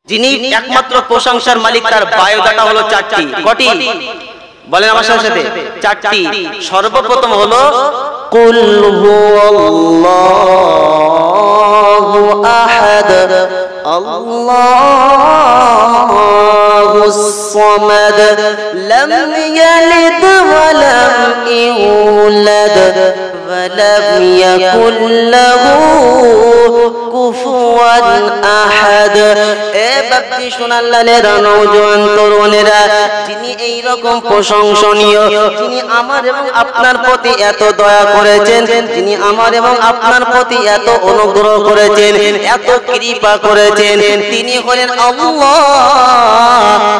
যিনি একমাত্র প্রশংসার মালিক তার বায়োডাটা হলো চারটি। কটি বলেন আমার সাথে? চারটি। সর্বপ্রথম হলো কুল হুয়াল্লাহু আহাদ আল্লাহুস সামাদ লাম ইয়ালিদ ওয়া লাম ইউলাদ ওয়া লাম ইয়াকুল লাহু কুফুয়ান আহাদ। এ বাপ্পি সোনাল্লালেরা, নওজোয়ান তরুণেরা, যিনি এই রকম প্রশংসনীয়, যিনি আমার এবং আপনার প্রতি এত দয়া করেছেন, যিনি আমার এবং আপনার প্রতি এত অনুগ্রহ করেছেন, এত কৃপা করেছেন, তিনি হলেন আল্লাহ।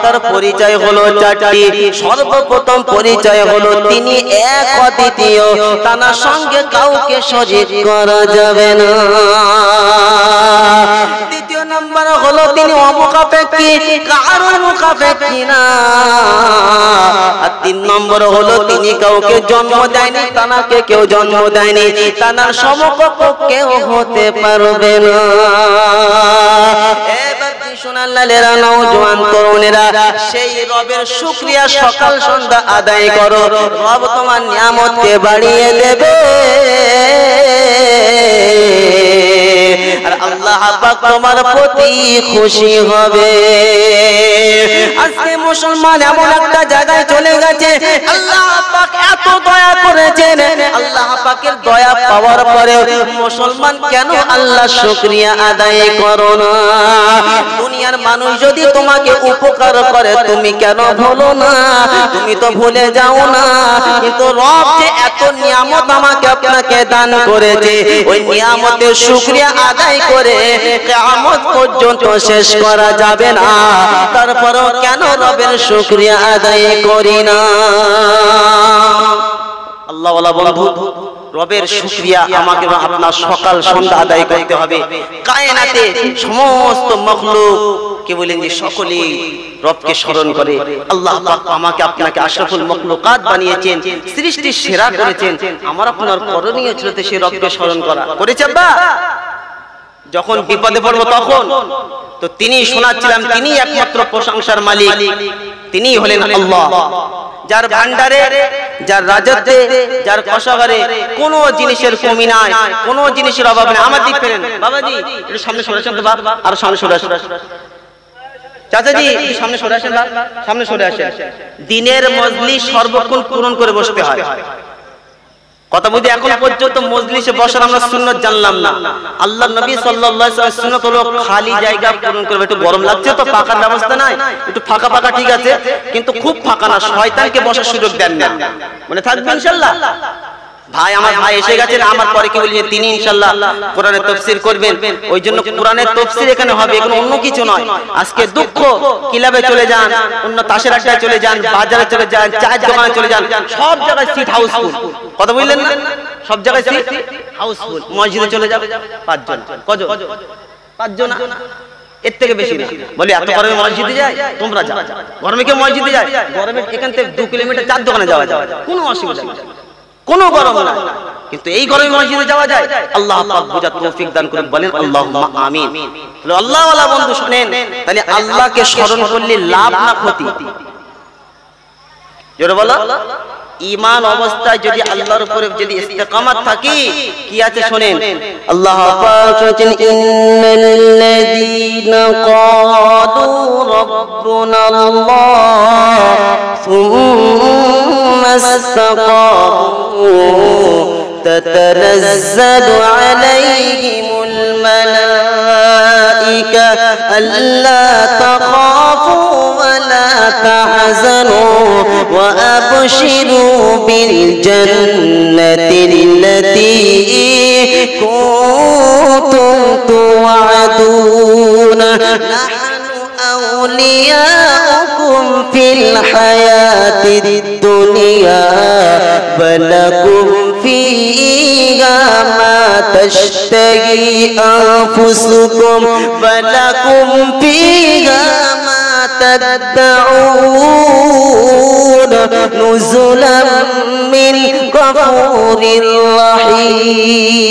তার পরিচয় হলো চারটি। সর্বপ্রথম পরিচয় হলো তিনি এক অদ্বিতীয়, তার সঙ্গে কাউকে শরীক করা যাবে না। দ্বিতীয় নাম্বার হলো তিনি অমুখাপেক্ষী, কারোর মুখাপেক্ষী না। আর তিন নম্বর হলো তিনি কাউকে জন্ম দেয়নি, তানাকে কেউ জন্ম দেয়নি, তানার সমকক্ষ কেউ হতে পারবে না। সোনাল্লালেরা, নওজোয়ান তরুণেরা, সেই রবের শুকরিয়া সকাল সন্ধ্যা আদায় করো। রব তোমার নিয়ামতকে বাড়িয়ে দেবে আর আল্লাহ পাক তোমার প্রতি খুশি হবে। আজকে মুসলমান এমন একটা জায়গায় চলে গেছে, আল্লাহ পাক এত দয়া করেছেন, আল্লাহ পাকের দয়া পাওয়ার পরে মুসলমান কেন আল্লাহ শুকরিয়া আদায় করো না? দুনিয়ার মানুষ যদি তোমাকে উপকার করে তুমি কেন ভুলো না? তুমি তো ভুলে যাও না, কিন্তু রব যে এত নিয়ামত আমাকে আপনাকে দান করেছে, ওই নিয়ামতের শুকরিয়া আদায় করে কিয়ামত পর্যন্ত শেষ করা যাবে না। তারপরেও কেন রবের শুকরিয়া আদায় করি না? আল্লাহ ওয়ালা বন্ধু, রবের শুকরিয়া আমাকে আপনার সকাল সন্ধ্যা আদায় করতে হবে। কায়নাতে সমস্ত মখলুক কে বলেন যে সকলেই রবকে স্মরণ করে। আল্লাহ পাক আমাকে আপনাকে আশরাফুল মখলুকাত বানিয়েছেন, সৃষ্টির সেরা করেছেন। আমার আপনার করণীয় ছিল সে রবকে স্মরণ করা। করেছে আব্বা? যখন বিপদে পড়বো তখন তো তিনি শোনাচ্ছিলাম, তিনি একমাত্র প্রশংসার মালিক, তিনি হলেন আল্লাহ, যার ভান্ডারে, যার রাজত্বে, যার কষাগারে কোনো জিনিসের কমি নাই, কোনো জিনিসের অভাব নেই। আমার দিক ফেরেন বাবাজি, একটু সামনে সরে আসেন তো বাপ, আর সামনে সরে আসেন চাচাজি, সামনে সরে আসেন বাপ, সামনে সরে আসেন। দিনের মজলিস সর্বক্ষণ পূরণ করে বসতে হয়। কথা বুঝি? এখন পর্যন্ত মজলিসে বসার আমরা সুন্নাত জানলাম না। আল্লাহর নবী সাল্লাল্লাহু আলাইহি ওয়াসাল্লাম সুন্নাত হলো খালি জায়গা পূরণ করবে। একটু গরম লাগছে তো, পাকার ব্যবস্থা নাই, একটু ফাঁকা ফাঁকা ঠিক আছে, কিন্তু খুব ফাঁকা না, শয়তানকে বসার সুযোগ দেন না। মনে থাকবে ইনশাআল্লাহ? ভাই, আমার ভাই এসে গেছেন, আমার পরে কি বলছেন, তিনি ইনশাআল্লাহ কোরআনের তাফসীর করবেন। ওই জন্য কোরআনের তাফসীর এখানে হবে, কোনো অন্য কিছু নয়। আজকে দুঃখ, ক্লাবে চলে যান, অন্য তাসের আড্ডায় চলে যান, বাজারে চলে যান, চায়ের দোকানে চলে যান, সব জায়গায় সিট হাউসফুল। কথা বুঝলেন না? সব জায়গায় সিট হাউসফুল। মসজিদে চলে যাবে 5 জন, কজন? 5 জন, এর থেকে বেশি না। বলি এত গরমে মসজিদে যায়? তোমরা যাও। গরমে কেউ মসজিদে যায়? গরমে এখান থেকে 2 কিলোমিটার চার দোকানে যাওয়া যায়, কোনো অসুবিধা নেই, কোনো গরম নাই। কিন্তু এই গরমে মসজিদে যাওয়া যায়? আল্লাহ পাক বুঝার তৌফিক দান করুন, বলেন আল্লাহুম্মা আমিন। আল্লাহ ওয়ালা বন্ধু শুনেন, তাহলে আল্লাহকে স্মরণ করলে লাভ না ক্ষতি? জোরে বলো। ঈমান অবস্থায় যদি আল্লাহর উপরে যদি ইস্তেকামত থাকি, কি আছে শুনেন। আল্লাহ পাক বলেন, ইন্নাল্লাযীনা ক্বালু রাব্বুনা আল্লাহ সুম্মা ইসতাকামু তাতানাজ্জালু আলাইহিমুল মালাঈকা আল্লা তাখাফু ওয়া লা তাহজানু ওয়া আবশিরু বিল জান্নাতিল্লাতী কুনতুম তুআদুন নাহনু আউলিয়াউকুম ফিল হায়াতিদ দুনিয়া ওয়া লাকুম ফীহা মা তাশতাহি আনফুসুকুম ওয়া লাকুম ফীহা মা تدعون نزلا من غفور رحيم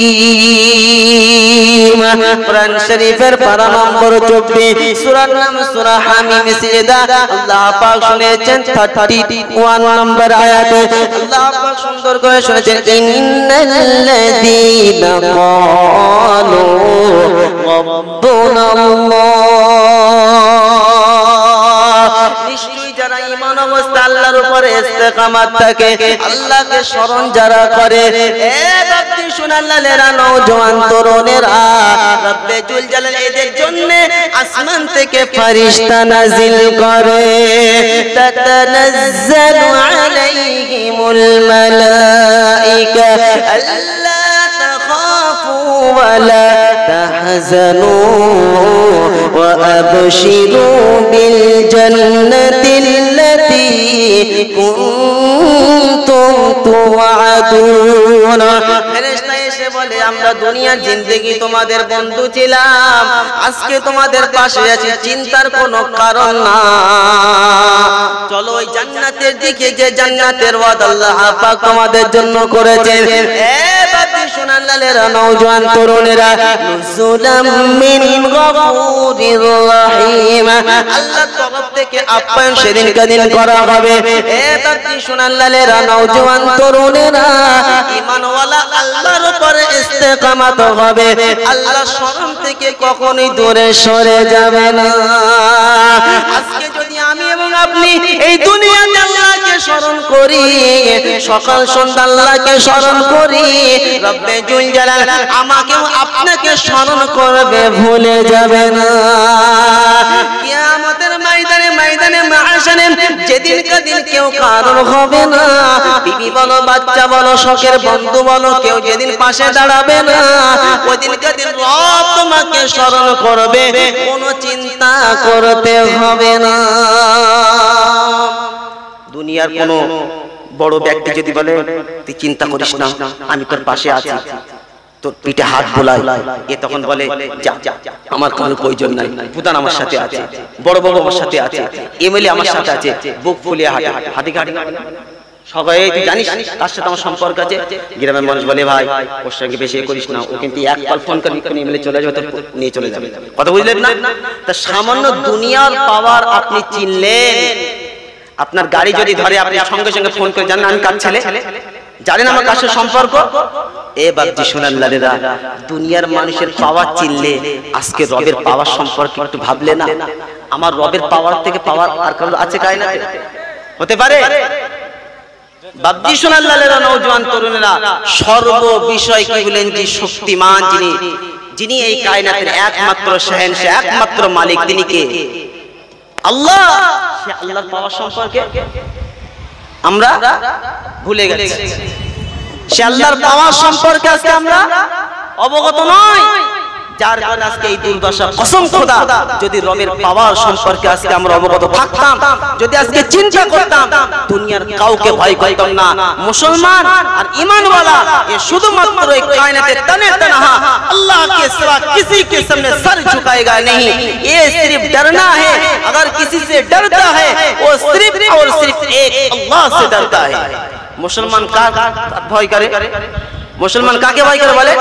قرآن শরীফের পারা নম্বর 24 সূরার নাম সূরা হামিম সিজদা আল্লাহ পাক শুনেছেন 31 নম্বর আয়াতে আল্লাহ পাক সুন্দর করে শুনেছেন ইন্নাল্লাযীনা ক্বালু রাব্বুনাল্লাহ নিশ্চয়ই যারা ঈমান অবস্থা আল্লাহর উপরে ইস্তেকামাত থাকে আল্লাহকে স্মরণ যারা করে এ বাপ্তি সোনালালেরা নওজোয়ান তরুণেরা রব্বে জুল জালাল এদের জন্য আসমান থেকে ফেরেশতা নাজিল করে তাতানাজ্জালু আলাইহিমুল মালাইকা আল্লা তাখাফু ওয়া লা তাহজানু ওয়া আবশিরু বিল জান্নাতিল্লাতী কুনতুম তুআদুন ফেরেশতা এসে বলে আমরা দুনিয়ার জিন্দেগি তোমাদের বন্ধু ছিলাম আজকে তোমাদের পাশে আছি চিন্তার কোনো কারণ না চলো ওই জান্নাতের দিকে যে জান্নাতের ওয়াদা আল্লাহ পাক তোমাদের জন্য করেছেন এ বাতি সোনালালেরা নওজোয়ান তরুণেরা নুজুলাম মিন গফুরির রহিম আল্লাহর তরফ থেকে আপ্যায়ন সেদিন কাদিন করা হবে এ বাতি সোনালালেরা নওজোয়ান তরুণেরা ঈমানওয়ালা আল্লাহর উপরে ইস্তেকামাত হবে আল্লাহর শরণ থেকে কখনোই দূরে সরে যাবে না আজকে যদি আমি এবং আপনি এই দুনিয়াতে আল্লাহকে স্মরণ করি সকাল সন্ধ্যা আল্লাহকে স্মরণ করি রব্বে জুল জালাল আমাকেও আপনাকে স্মরণ করবে ভুলে যাবে না কিয়ামতের ময়দানে মাহশারে যেদিন কাদিন কেউ কারণ হবে না বিবি বলো বাচ্চা বলো শখের বন্ধু বলো কেউ যেদিন পাশে দাঁড়াবে না ওই দিন কাদিন রব তোমাকে স্মরণ করবে কোনো চিন্তা করতে হবে না দুনিয়ার কোনো বড় ব্যক্তি যদি বলে তুই চিন্তা করিস না আমি তোর পাশে আছি তোর পিঠে হাত বোলাই এ তখন বলে যা আমার কোনো প্রয়োজন নাই প্রধান আমার সাথে আছে বড় বড় আমার সাথে আছে এমএলএ আমার সাথে আছে বুক ফুলিয়ে হাঁটি সবাই তুই জানিস তার সাথে আমার সম্পর্ক আছে গ্রামের মানুষ বলে ভাই ওর সঙ্গে বেশি করিস না ও কিন্তু এক কল ফোন করবি এমএলএ চলে যাবে তো নিয়ে চলে যাবে কথা বুঝলেন না তা সামান্য দুনিয়ার পাওয়ার আপনি চিনলেন আপনার গাড়ি যদি ধরে আপনি সঙ্গে সঙ্গে ফোন করে জানেন আমি কার ছেলে জানেন আমার কাছে সম্পর্ক এ বাপজি সোনাল্লালেরা দুনিয়ার মানুষের পাওয়ার চিনলে আজকে রবের পাওয়ার সম্পর্কে একটু ভাবলে না আমার রবের পাওয়ার থেকে পাওয়ার আর কারো আছে কায়নাতে হতে পারে বাপজি সোনাল্লালেরা নওজোয়ান তরুণেরা সর্ব বিষয় কি বলেন যে শক্তিমান যিনি এই কায়নাতের একমাত্র শাহেনশাহ একমাত্র মালিক তিনি কে আল্লাহ সে আল্লাহর পাওয়ার সম্পর্কে আমরা ভুলে গেছি সে আল্লাহর পাওয়ার সম্পর্কে আজকে আমরা অবগত নই যার কারণে আজকে এই দুর্দশা কসম খোদা যদি রবের পাওয়ার সম্পর্কে আজকে আমরা অবগত থাকতাম যদি আজকে চিন্তা করতাম দুনিয়ার কাউকে ভয় করতাম না মুসলমান আর ঈমানওয়ালা ये শুধুমাত্র এই কায়নাতে तने तनहा अल्लाह के सिवा किसी के सामने सर झुकाएगा नहीं ये सिर्फ डरना है अगर किसी से डरता है वो सिर्फ और सिर्फ एक अल्लाह से डरता है मुसलमान का भय करे मुसलमान काके भय करे बोले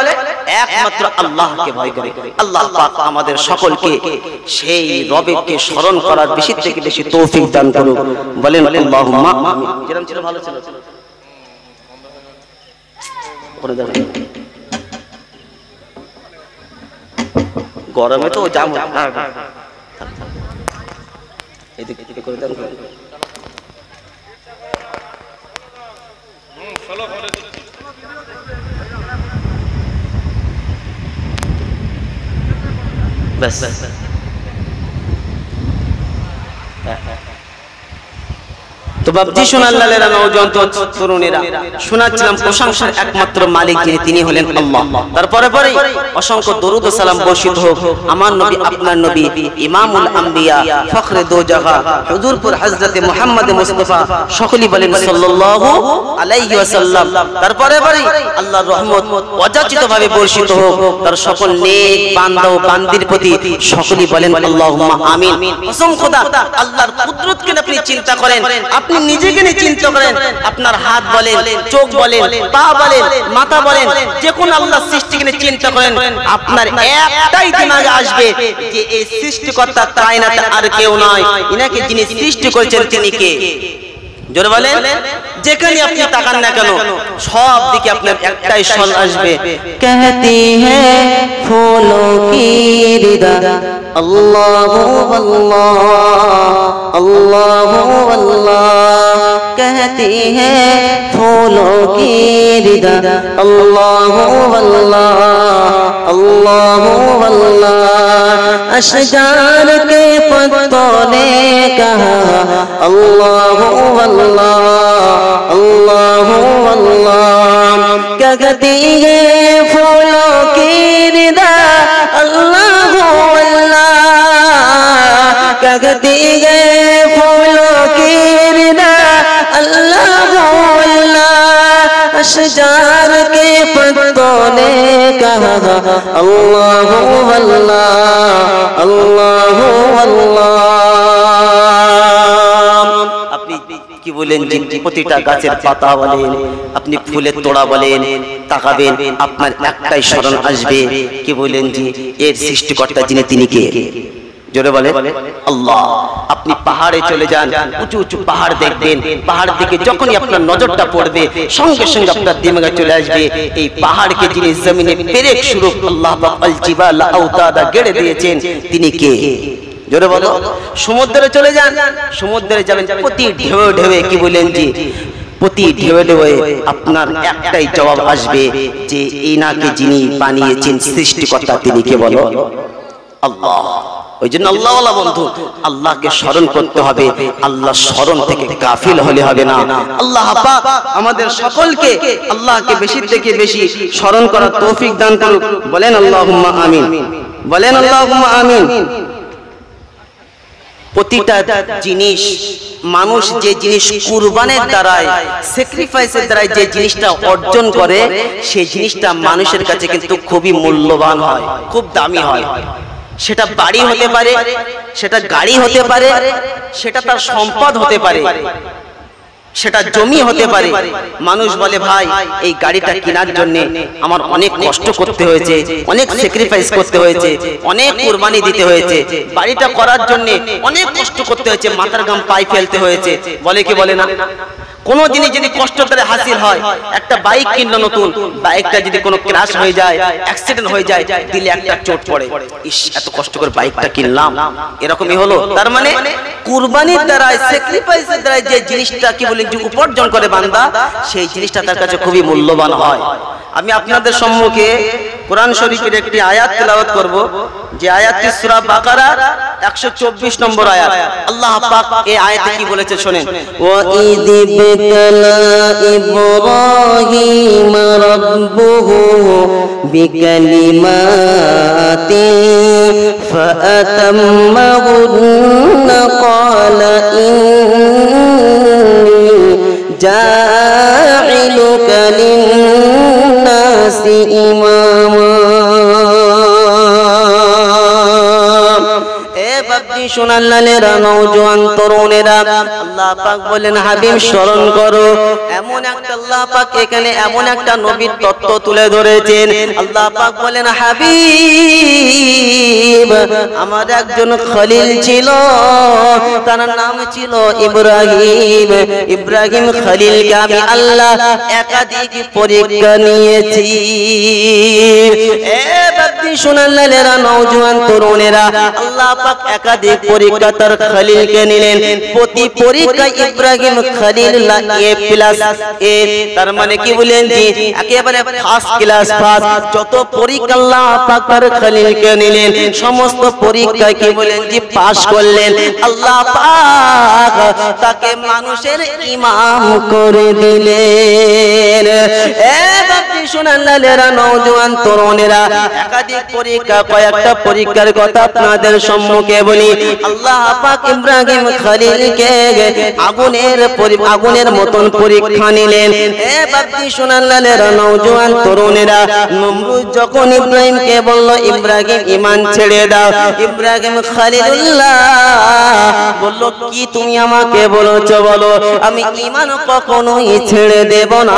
একমাত্র আল্লাহকে ভয় করে আল্লাহ পাক আমাদের সকলকে সেই রবকে স্মরণ করার বেশি থেকে বেশি তৌফিক দান করুক বলেন আল্লাহুম্মা আমিন যেরকম ছিল ভালো ছিল করে দাও গরমে তো জাম এদিকে করে দাও চলো ভালো बस তো বাবজি সোনাল্লালেরা নওজোয়ান তরুণেরা শোনাচ্ছিলাম প্রশংসার একমাত্র মালিক যিনি তিনি হলেন আল্লাহ। তারপরে পরে অসংখ্য দরুদ ও সালাম বর্ষিত হোক আমার নবী আপনার নবী ইমামুল আম্বিয়া ফখরে দো জাগা হুজুরপুর হযরতে মুহাম্মদ মুস্তাফা সকলেই বলেন সাল্লাল্লাহু আলাইহি ওয়াসাল্লাম। তারপরে পরে আল্লাহর রহমত অযাচিতভাবে বর্ষিত হোক তার সকল নেক বান্দা ও বান্দির প্রতি সকলেই বলেন আল্লাহুম্মা আমিন। কসম খোদা আল্লাহর কুদরতকে আপনি চিন্তা করেন, আপনি নিজেকে নিয়ে চিন্তা করেন, আপনার হাত বলেন, চোখ বলেন, পা বলেন, মাথা বলেন, যে কোন আল্লাহ সৃষ্টিকে নিয়ে চিন্তা করেন, আপনার একটাই দিমাগে আসবে যে এই সৃষ্টিকর্তা কায়নাতে আর কেউ নয়, ইনাকে যিনি সৃষ্টি করেছেন তিনি কে? জোরে বলেন। যেখানে আপনি তাকান না কেন সব দিকে আপনার একটাই স্বর আসবে, कहती है फूलों की रिदा अल्लाह अल्लाह अल्लाह अल्लाह, कहती है फूलों की रिदा अल्लाह अल्लाह अल्लाह अल्लाह, अशजार के पत्तों ने कहा अल्लाह अल्लाह अल्लाह अल्लाह, कहती है फूलों की रिदा अल्लाह अल्लाह, कहती है फूलों की रिदा अल्लाह अल्लाह, अशजार के पत्तों ने कहा अल्लाह अल्लाह अल्लाह अल्लाह। আপনি কি বলেন যে প্রতিটা গাছের পাতা বলেন, আপনি ফুলের তোড়া বলেন, তাকাবেন আপনার একটাই স্মরণ আসবে, কি বলেন যে এর সৃষ্টিকর্তা যিনি তিনি কে? জোরে বলে আল্লাহ। আপনি পাহাড়ে চলে যান, উঁচু উঁচু পাহাড় দেখবেন, পাহাড় দিকে যখনই আপনার নজরটা পড়বে সঙ্গে সঙ্গে আপনার দিমাগে চলে আসবে এই পাহাড়কে যিনি জমিনে পেরেক স্বরূপ আল্লাহ পাক আল জিবাল আওতাদা গেড়ে দিয়েছেন তিনি কে? জোরে বলো। সমুদ্রে চলে যান, সমুদ্রে যাবেন, প্রতি ঢেউ ঢেউয়ে কি বলেন যে প্রতি ঢেউ ঢেউয়ে আপনার একটাই জবাব আসবে যে ইনাকে যিনি বানিয়েছেন সৃষ্টিকর্তা তিনি কে? বলো আল্লাহ। ওই জন্য আল্লাহওয়ালা বন্ধু আল্লাহকে স্মরণ করতে হবে, আল্লাহ স্মরণ থেকে গাফিল হলে হবে না। আল্লাহ পাক আমাদের সকলকে আল্লাহকে বেশি থেকে বেশি স্মরণ করার তৌফিক দান করুক। বলেন আল্লাহুম্মা আমিন, বলেন আল্লাহুম্মা আমিন। প্রতিটা জিনিস মানুষ যে জিনিস কুরবানের দ্বারাই স্যাক্রিফাইসের দ্বারাই যে জিনিসটা অর্জন করে সেই জিনিসটা মানুষের কাছে কিন্তু খুবই মূল্যবান হয়, খুব দামি হয়। সেটা বাড়ি হতে পারে, সেটা গাড়ি হতে পারে, সেটা তার সম্পদ হতে পারে, সেটা জমি হতে পারে। মানুষ বলে ভাই এই গাড়িটা কেনার জন্য আমার অনেক কষ্ট করতে হয়েছে, অনেক স্যাক্রিফাইস করতে হয়েছে, অনেক কুরবানি দিতে হয়েছে, বাড়িটা করার জন্য অনেক কষ্ট করতে হয়েছে, মাথার ঘাম পায়ে ফেলতে হয়েছে, বলে কি বলে না? কোন জিনিস যদি কষ্ট করে হাসিল হয়, একটা বাইক কিনলো নতুন, বাইকটা যদি কোনো ক্র্যাশ হয়ে যায়, অ্যাক্সিডেন্ট হয়ে যায়, দিলে একটা চোট পড়ে, ইস এত কষ্ট করে বাইকটা কিনলাম, এরকমই হলো। তার মানে কুরবানির দ্বারা স্যাক্রিফাইসের দ্বারা যে জিনিসটা কি বলে যে উপার্জন করে বান্দা সেই জিনিসটা তার কাছে খুবই মূল্যবান হয়। আমি আপনাদের সম্মুখে কোরআন শরীফের একটি আয়াত তেলাওয়াত করব, যে আয়াতটি সূরা বাকারা 124 নম্বর আয়াত। আল্লাহ পাক এই আয়াতে কি বলেছে শুনেন, ওয়া ইযিবতালা ইব্রাহিম রাব্বুহু বিকালিমাতিন ফাআতাম্মাহুন্না ক্বালা ইন্নী জাইলুকা লিন-নাসি ইমামা। সোনাল্লালেরা নওজোয়ান তরুণেরা আল্লাহ পাক বলেন হাবিব স্মরণ করো, এমন একটা আল্লাহ পাক এখানে এমন একটা নবীর তত্ত্ব তুলে ধরেছেন। আল্লাহ পাক বলেন হাবিব আমার একজন খলিল ছিল, তার নাম ছিল ইব্রাহিম। ইব্রাহিম খলিলকে আমি আল্লাহ একাধিক পরীক্ষা নিয়েছি। এ বাদ্দি সোনাল্লালেরা নওজোয়ান তরুণেরা আল্লাহ পাক একাধিক একাধিক পরীক্ষা তার খলিলকে নিলেন। প্রতি পরীক্ষায় ইব্রাহিম খলিলুল্লাহ A+A, তার মানে কি বলেন জি একেবারে ফার্স্ট ক্লাস ফার্স্ট। যত পরীক্ষা আল্লাহ পাক তার খলিলকে নিলেন, সমস্ত পরীক্ষায় কি বলেন জি পাস করলেন। আল্লাহ পাক তাকে মানুষের ইমাম করে দিলেন। নওজোয়ান তরুণেরা, একাধিক পরীক্ষা, কয়েকটা পরীক্ষার কথা আপনাদের সম্মুখে বলি। আল্লাহ পাক ইব্রাহিম খলিলকে আগুনের মতন পরীক্ষা নিলেন। নওজোয়ান তরুণেরা, নমরুদ যখন ইব্রাহিমকে বলল ইব্রাহিম ঈমান ছেড়ে দাও, ইব্রাহিম খলিলুল্লাহ বলল কি তুমি আমাকে বলেছো বলো, আমি ঈমান কখনোই ছেড়ে দেব না।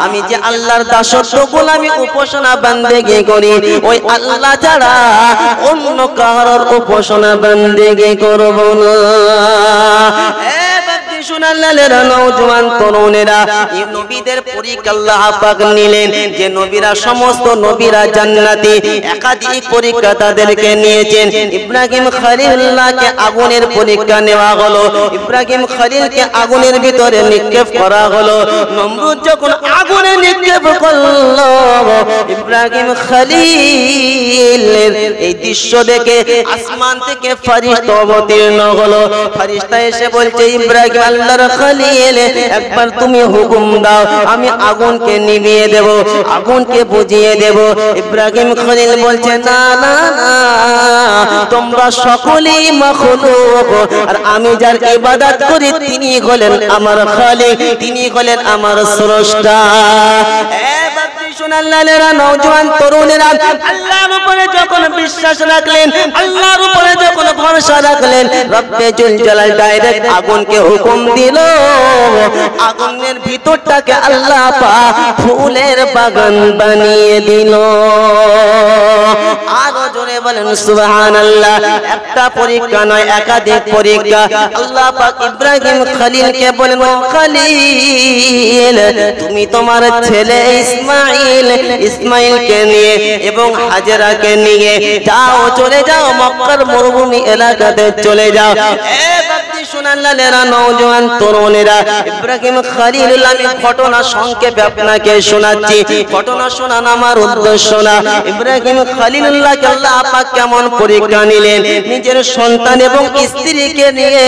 আমি যে আল্লাহর দাসত্ব গোলামি উপাসনা বান্দেগি করি, ওই আল্লাহ ছাড়া অন্য কারোর উপাসনা বান্দেগি করব না। নওজোয়ান তরুণেরা, নবীদের পরীক্ষা আল্লাহ পাক নিলেন, যে নবীরা সমস্ত নবীরা জান্নাতি। একাধিক পরীক্ষা তাদেরকে নিয়েছেন। ইব্রাহিম খলিলুল্লাহকে আগুনের পরীক্ষা নেওয়া হলো, ইব্রাহিম খলিলকে আগুনের ভিতরে নিক্ষেপ করা হলো। নমরুদ যখন আগুনে নিক্ষেপ করলো, ইব্রাহিম খলিলের এই দৃশ্য দেখে আসমান থেকে ফেরেশতা অবতীর্ণ হলো। ফেরেশতা এসে বলছে ইব্রাহিম আল্লাহর খলিল, একবার তুমি হুকুম দাও, আমি আগুনকে নিভিয়ে দেব, আগুনকে বুঝিয়ে দেব। ইব্রাহিম খলিল বলছে না না না, তোমরা সকলেই মাখলুক, আর আমি যার ইবাদত করি তিনি হলেন আমার খালিক, তিনি হলেন আমার স্রষ্টা। নওজোয়ান তরুণেরা আল্লাহর উপরে যখন বিশ্বাস রাখলেন, আল্লাহর উপরে যখন ভরসা রাখলেন, রব্বে জুল জালাল ডাইরেক্ট আগুনকে হুকুম দিল, আগুনের ভিতরটাকে আল্লাহ পাক ফুলের বাগান বানিয়ে দিল। আরো জোরে বলেন সুবহানাল্লাহ। একটা পরীক্ষা নয়, একাধিক পরীক্ষা। আল্লাহ পাক ইব্রাহিম খলিলকে বলেন, খলিল তুমি তোমার ছেলে ইসমাইলকে নিয়ে এবং হাজেরাকে নিয়ে যাও, চলে যাও মক্কার মরুভূমি এলাকাতে চলে যাও। নওজোয়ান তরুণেরা, ইব্রাহিম খলিলুল্লাহ, আমি ঘটনা সংক্ষেপে আপনাকে শোনাচ্ছি। ঘটনা শোনানো আমার উদ্দেশ্য না। ইব্রাহিম খলিলুল্লাহকে আল্লাহ পাক কেমন পরীক্ষা নিলেন, নিজের সন্তান এবং স্ত্রীকে নিয়ে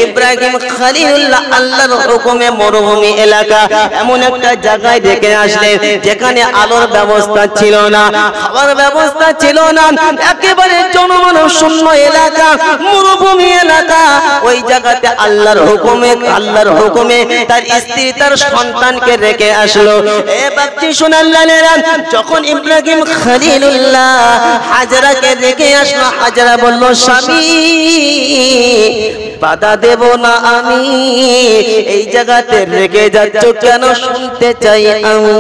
ইব্রাহিম খলিলুল্লাহ আল্লাহর হুকুমে মরুভূমি এলাকা এমন একটা জায়গায় ডেকে আসলেন, যেখানে আলোর ব্যবস্থা ছিল না, খাবার ব্যবস্থা ছিল না, একেবারে জনমানব শূন্য এলাকা, মরুভূমি এলাকা। ওই জায়গাতে আল্লাহর হুকুমে তার স্ত্রী তার সন্তানকে রেখে আসলো। এ বাচ্চি শুনাল্লাহ, যখন ইব্রাহিম খলিলুল্লাহ হাজরাকে রেখে আসলো, হাজরা বলল স্বামী বাধা দেব না, আমি এই জায়গাতে রেখে যাচ্ছ কেন, শুনতে চাই আমি।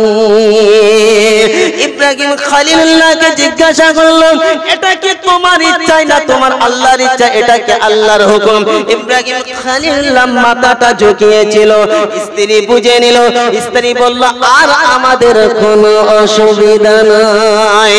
ইব্রাহিম খলিলুল্লাহকে জিজ্ঞাসা করলো, এটা কি তোমার ইচ্ছা না তোমার আল্লাহর ইচ্ছা, এটা কি আল্লাহর হুকুম? ইব্রাহিম খলিলুল্লাহ মাথাটা ঝুঁকিয়েছিল, স্ত্রী বুঝে নিল। স্ত্রী বলল আর আমাদের কোনো অসুবিধা নাই।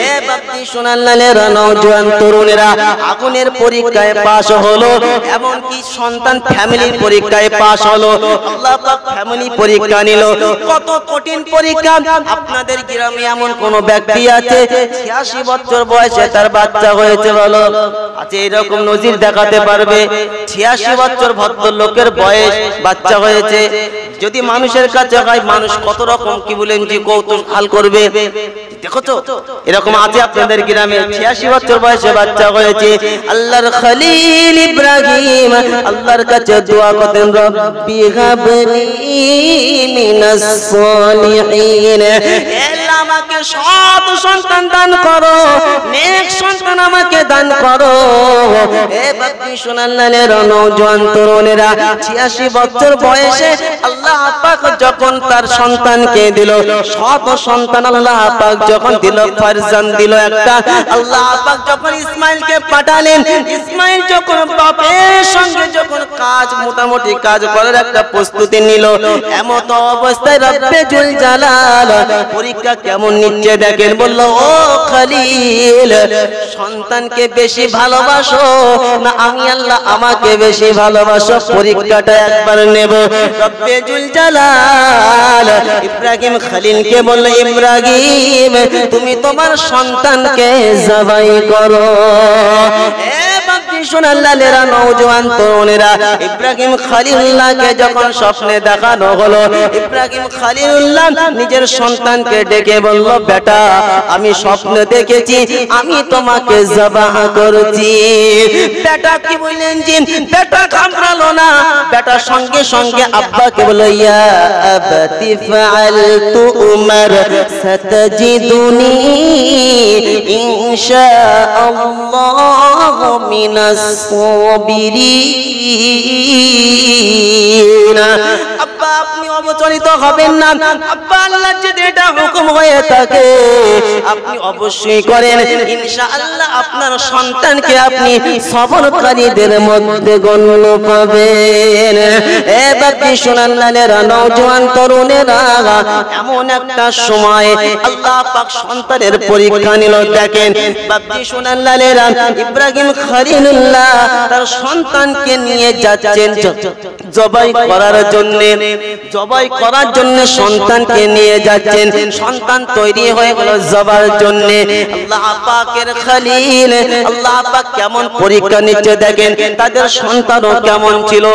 এ বাপ্তি শুনাল্লাহ, নওজোয়ান তরুণেরা আগুনের পরীক্ষায় পাশ হলো, এমনকি সন্তান ফ্যামিলির পরীক্ষায় পাশ হলো। আল্লাহ পাক ফ্যামিলি পরীক্ষা নিল। কত কঠিন পরীক্ষা! আপনাদের গ্রামে এমন কোন ব্যক্তি আছে 86 বছর বয়সে তার বাচ্চা হয়েছে? বলো, আচ্ছা এরকম নজির দেখাতে পারবে? 86 বছর ভদ্রলোকের বয়স, বাচ্চা হয়েছে। যদি মানুষের কাছে হয়, মানুষ কত রকম কি বলেন যে কৌতূহল করবে। দেখো তো এরকম আছে আপনাদের গ্রামে 86 বছর বয়সে বাচ্চা হয়েছে। আল্লাহর খলিল ইব্রাহিম আল্লাহর কাছে দোয়া করতেন, রব্বি হাবলি মিনাস সলিহিন, আল্লাহ আমাকে সৎ সন্তান দান করো, নেক সন্তান আমাকে দান করো। এ বাপ্পি শুনাল্লাহ, নওজোয়ান তরুণেরা 86 বছর বয়সে আল্লাহ পাক যখন তার সন্তানকে দিল, সৎ সন্তান আল্লাহ পাক যখন দিল, ফারজান দিল একটা। আল্লাহ পাক যখন ইসমাইলকে পাঠালেন, ইসমাইল যখন বাপের সঙ্গে যখন কাজ মোটামুটি কাজ করার একটা প্রস্তুতি নিল। এমন অবস্থায় রব্বে জুল জালাল পরীক্ষা কেমন নিচ্ছে দেখেন। বলল, ও খলিল, সন্তানকে বেশি ভালোবাসো না আমি আল্লাহ আমাকে বেশি ভালোবাসো? পরীক্ষাটা একবার নেব। রব্বে জুল জালাল ইব্রাহিম খলিলকে বলল, ইব্রাহিম তুমি তোমার সন্তানকে জবাই করো। সোনাল্লালেরা নওজোয়ান তরুণেরা, ইব্রাহিম খলিলুল্লাহকে যখন স্বপ্নে দেখানো হলো, ইব্রাহিম খলিলুল্লাহ নিজের সন্তানকে ডেকে বলল, বেটা আমি স্বপ্ন দেখেছি আমি তোমাকে জবাহ করছি। বেটা কি বললেন জি? বেটা ঘাবড়ালো না, বেটা সঙ্গে সঙ্গে আব্বাকে বলল, ইয়া আবাতি ফাআলতু উমর সাতাজিদুনি ইনশাআল্লাহু মিনাস সাবিরিন। আব্বা আপনি অবচলিত হবেন না। আব্বা আল্লাহ যদি এটা হুকুম হয়ে থাকে আপনি অবশ্যই করেন, ইনশাআল্লাহ আপনার সন্তানকে আপনি সবরকারীদের মধ্যে গণ্য পাবেন। এ বাকি সোনাল্লালেরা, নওজোয়ান তরুণেরা, এমন একটা সময় আল্লাহ পাক সন্তানের পরীক্ষা নিল। দেখেন বাকি সোনাল্লালেরা, ইব্রাহিম খলিলুল্লাহ তার সন্তানকে নিয়ে যাচ্ছেন জবাই করার জন্য। জবাই করার জন্য সন্তানকে নিয়ে যাচ্ছেন। সন্তান তৈরি হয়ে গেল জবার জন্য। আল্লাহ পাকের খলিল, আল্লাহ পাক কেমন পরীক্ষা নিচ্ছে দেখেন। তাদের সন্তানও কেমন ছিল।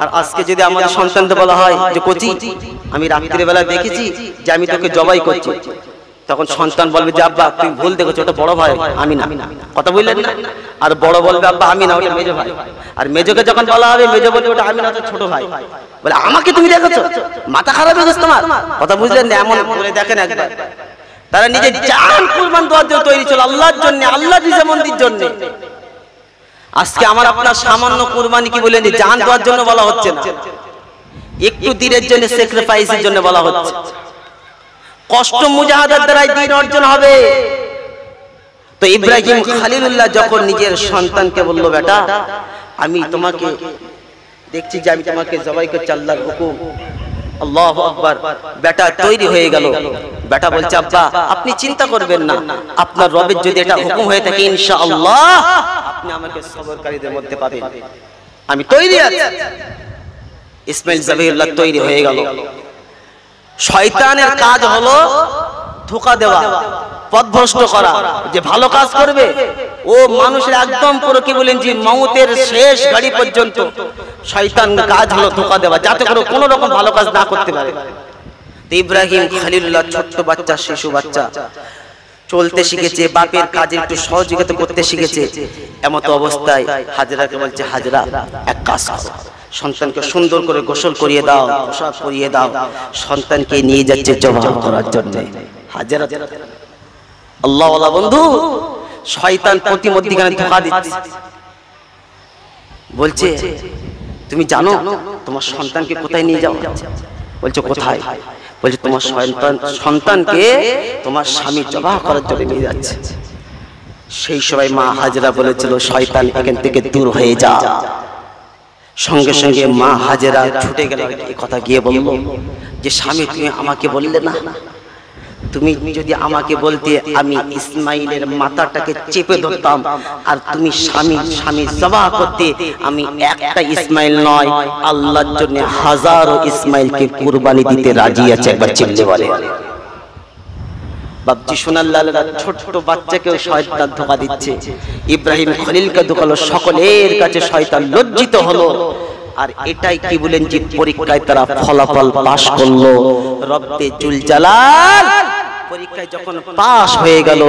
আর আজকে যদি আমাদের সন্তানকে বলা হয় যে কোচি আমি রাত্রির বেলা দেখেছি যে আমি তোকে জবাই করছি, তখন সন্তান বলবে যে আব্বা তুই ভুল দেখেছো, ওটা বড় ভাই আমি না। কথা বললেন না? আর বড় বলবে আব্বা আমি না, ওটা মেজো ভাই। আর মেজোকে যখন বলা হবে, মেজো বলবে ওটা আমি না, ওটা ছোট ভাই। বলে আমাকে তুমি দেখেছো, মাথা খারাপ হয়ে গেছে তোমার? কথা বুঝলেন না? এমন করে দেখেন একবার। তারা নিজের জান কুরবান দেওয়ার জন্য তৈরি ছিল, আল্লাহর জন্য, আল্লাহ রিজমন্দির জন্য। আজকে আমার আপনার সামান্য কুরবানি কি বলেন জান দেওয়ার জন্য বলা হচ্ছে না, একটু দিনের জন্য স্যাক্রিফাইসের জন্য বলা হচ্ছে। কষ্ট মুজাহাদার দ্বারাই দিন অর্জন হবে। তো ইব্রাহিম খলিলুল্লাহ যখন নিজের সন্তানকে বলল, বেটা আমি তোমাকে দেখছি যে আমি তোমাকে জবাই করছি, আল্লাহর হুকুম, আল্লাহু আকবার। বেটা তৈরি হয়ে গেল। বেটা বলছে, আব্বা আপনি চিন্তা করবেন না, আপনার রবের যদি এটা হুকুম হয়ে থাকে ইনশাআল্লাহ আপনি আমাকে সবরকারীদের মধ্যে পাবেন, আমি তৈরি আছি। ইসমাইল জবাইউল্লাহ তৈরি হয়ে গেল। শয়তানের কাজ হলো ধোঁকা দেওয়া, পথভ্রষ্ট করা, যে ভালো কাজ করবে ও মানুষের একদম পুরো কি বলেন যে মওতের শেষ ঘড়ি পর্যন্ত শয়তান কাজ হলো ধোঁকা দেওয়া, যাতে করে কোনো রকম ভালো কাজ না করতে পারে। ইব্রাহিম খলিলুল্লাহ ছোট্ট বাচ্চা, শিশু বাচ্চা, চলতে শিখেছে, বাপের কাজে একটু সহযোগিতা করতে শিখেছে। এমত অবস্থায় হাজরাকে বলছে, হাজরা এক কাজ করো, সন্তানকে সুন্দর করে গোসল করিয়ে দাও, পোশাক পরিয়ে দাও, সন্তানকে নিয়ে যাচ্ছে জবাহ করার জন্য। হাজরা আল্লাহ ওয়ালা বন্ধু, শয়তান প্রতিমধ্যিখানে ধোঁকা দিচ্ছে। বলছে, তুমি জানো তোমার সন্তানকে কোথায় নিয়ে যাও? বলছে, কোথায়? বলছে, তোমার সন্তানকে তোমার স্বামী জবাহ করার জন্য নিয়ে যাচ্ছে। সেই সময় মা হাজরা বলেছিল, শয়তান এখান থেকে দূর হয়ে যা। সঙ্গে সঙ্গে মা হাজেরা ছুটে গেল, এই কথা গিয়ে বলল যে স্বামী তুমি আমাকে বললে না, তুমি যদি আমাকে বলতে আমি ইসমাইলের মাথাটাকে চেপে ধরতাম, আর তুমি স্বামী জবাহ করতে, আমি একটা ইসমাইল নয় আল্লাহর জন্য হাজারো ইসমাইলকে কুরবানি দিতে রাজি আছে। একবার চিল্লে বলে বাপজি সোনাল্লাহরা, ছোট্ট বাচ্চাকেও শয়তান ধোঁকা দিচ্ছে। ইব্রাহিম খলিলকে ধোঁকালো, সকলের কাছে শয়তান লজ্জিত হলো। আর এটাই কি বলেন যে পরীক্ষায় তারা ফলাফল পাশ করলো। রব্বে জুল জালাল পরীক্ষায় যখন পাশ হয়ে গেল,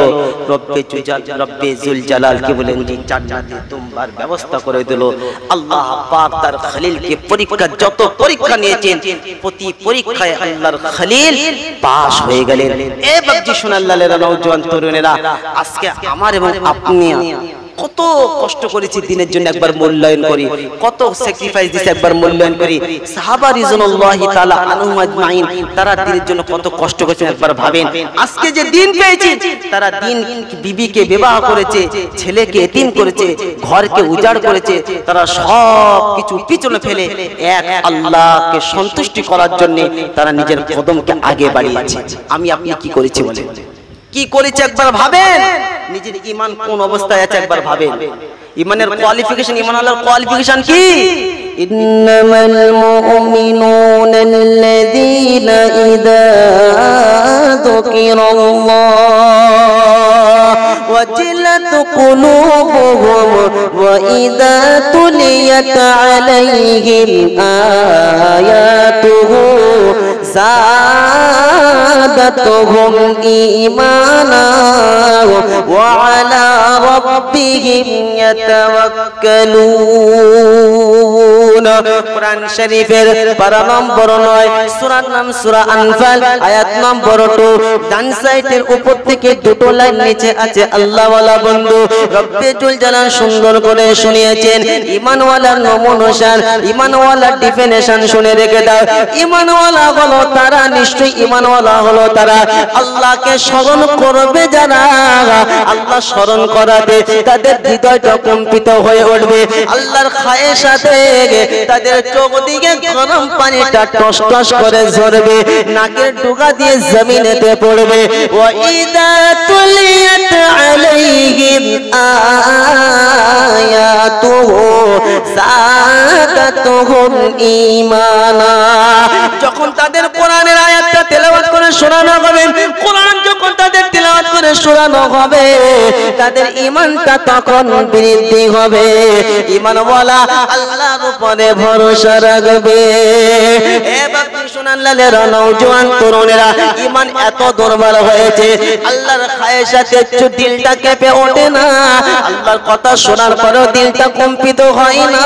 রব্বে জুল জালাল কি বলেন যে জান্নাতে তোমার ব্যবস্থা করে দিল। আল্লাহ পাক তার খলিলকে পরীক্ষা, যত পরীক্ষা নিয়েছেন প্রতি পরীক্ষায় আল্লাহর খলিল পাশ হয়ে গেলেন। এ বাপজি সোনাল্লাহরা, নওজোয়ান তরুণেরা, আজকে আমার এবং কত কষ্ট করেছে দিনের জন্য একবার মূল্যায়ন করি, কত স্যাক্রিফাইস দিয়েছে একবার মূল্যায়ন করি। সাহাবা রিজওয়ানুল্লাহি তাআলা আনহুম আজমাইন তারা দিনের জন্য কত কষ্ট করেছেন একবার ভাবেন। আজকে যে দিন পেয়েছি, তারা দিন বিবিকে বিবাহ করেছে, ছেলেকে এতিম করেছে, ঘরকে উজাড় করেছে, তারা সব কিছু পিছনে ফেলে এক আল্লাহকে সন্তুষ্টি করার জন্য তারা নিজের কদমকে আগে বাড়িয়েছে। আমি আপনি কি করেছি বলেন, কি করেছে একবার ভাবেন। নিজের ঈমান কোন অবস্থায় আছে একবার ভাবেন। ঈমানের কোয়ালিফিকেশন, ঈমান আল্লাহর কোয়ালিফিকেশন কি? ইন্নামাল মুমিনুনাল্লাযীনা ইযা যুকিরাল্লাহ ওয়াজিলাত কুলুবুহুম ওয়া ইযা তুলিয়াত আলাইহিম আয়াতুহু زادتهم إيمانا وعلى ربهم يتوكلون। কুরআন শরীফের 12 নম্বর 9 সূরার নাম সূরা আনফাল, আয়াত নম্বর 2। ডান সাইডের উপর থেকে দুটো লাইন নিচে আছে আল্লাহ ওয়ালা বন্ধু রব্বে জুল জালাল সুন্দর করে শুনিয়েছেন। ঈমানওয়ালার নমুনাসার, ঈমানওয়ালার ডেফিনিশন শুনে রেখে দাও। ঈমানওয়ালা হলো তারা, নিশ্চয়ই ঈমানওয়ালা হলো তারা আল্লাহকে স্মরণ করবে যারা, আল্লাহ স্মরণ করাতে তাদের হৃদয়টা কম্পিত হয়ে উঠবে। আল্লাহর খায়েশাতে তাদের চোখ দিকে গরম পানিটা টস টস করে ঝরবে, নাকের ডুগা দিয়ে জমিনেতে পড়বে। ওয়া ইযা তুলিয়াত আলাইহিম আয়াতুহু যাদাতুহুম ঈমানা। যখন তাদের কোরআনের আয়াতটা তেলাওয়াত করে শোনানো হবে, কোরআন যখন তাদের তেলাওয়াত করে শোনানো হবে, তাদের ঈমানটা তখন বৃদ্ধি হবে। ঈমানওয়ালা আল্লাহর উপরে ভরসা রাখবে। এ বাবা শুনান লালেরা, নওজোয়ান তরুণেরা, ঈমান এত দুর্বল হয়েছে, আল্লাহর খায়েশাতে একটু দিলটা কেঁপে ওঠে না। আল্লাহর কথা শোনার পরেও দিলটা কম্পিত হয় না,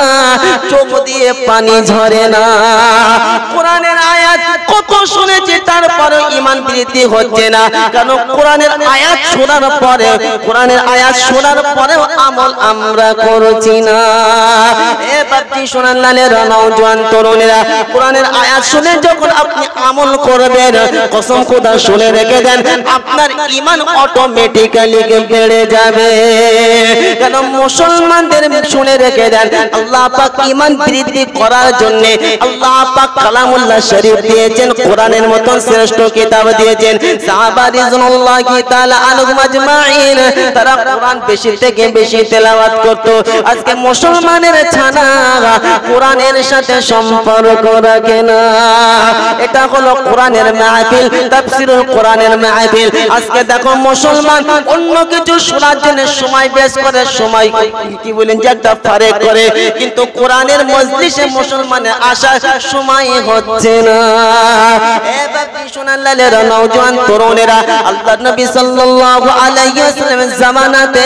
চোখ দিয়ে পানি ঝরে না। কোরআনের আয়াত কত শুনেছি, তারপরেও ঈমান বৃদ্ধি হচ্ছে না। কারণ কোরআনের আয়াত শোনার পরে, কোরআনের আয়াত শোনার পরেও আমল আমরা করছি না। এ বাপজি শোনান লালেরা, নওজোয়ান তরুণেরা, কোরআনের আয়াত শুনে যখন আপনি আমল করবেন, কসম খোদা শুনে রেখে দেন, আপনার ঈমান অটোমেটিক্যালি বেড়ে যাবে। কেন মুসলমানদের শুনে রেখে দেন, আল্লাহ পাক ঈমান বৃদ্ধি করার জন্য আল্লাহ পাক কালামুল্লাহ শরীফ দিয়েছেন, কোরআনের মতন শ্রেষ্ঠ কিতাব দিয়েছেন। সাহাবা রিজওয়ানুল্লাহি তাআলা আনহুম আজমাইন তারা কোরআন বেশি থেকে বেশি তেলাওয়াত করত। আজকে মুসলমানের ছানা কোরআনের সাথে সম্পর্ক রাখে না। এটা হলো কোরআনের মাহফিল, তাফসীরুল কোরআনের মাহফিল। আজকে দেখো মুসলমান অন্য কিছু শোনার জন্য সময় বের করে, সময় কি বলেন যে একটা ফারেক করে, কিন্তু কোরআনের মজলিসে মুসলমানের আসার সময় হচ্ছে না। এ বাবা শোনান লালেরা, নওজোয়ান তরুণেরা, আল্লাহর নবী সাল্লাল্লাহু আলাইহি ওয়াসাল্লামের জামানাতে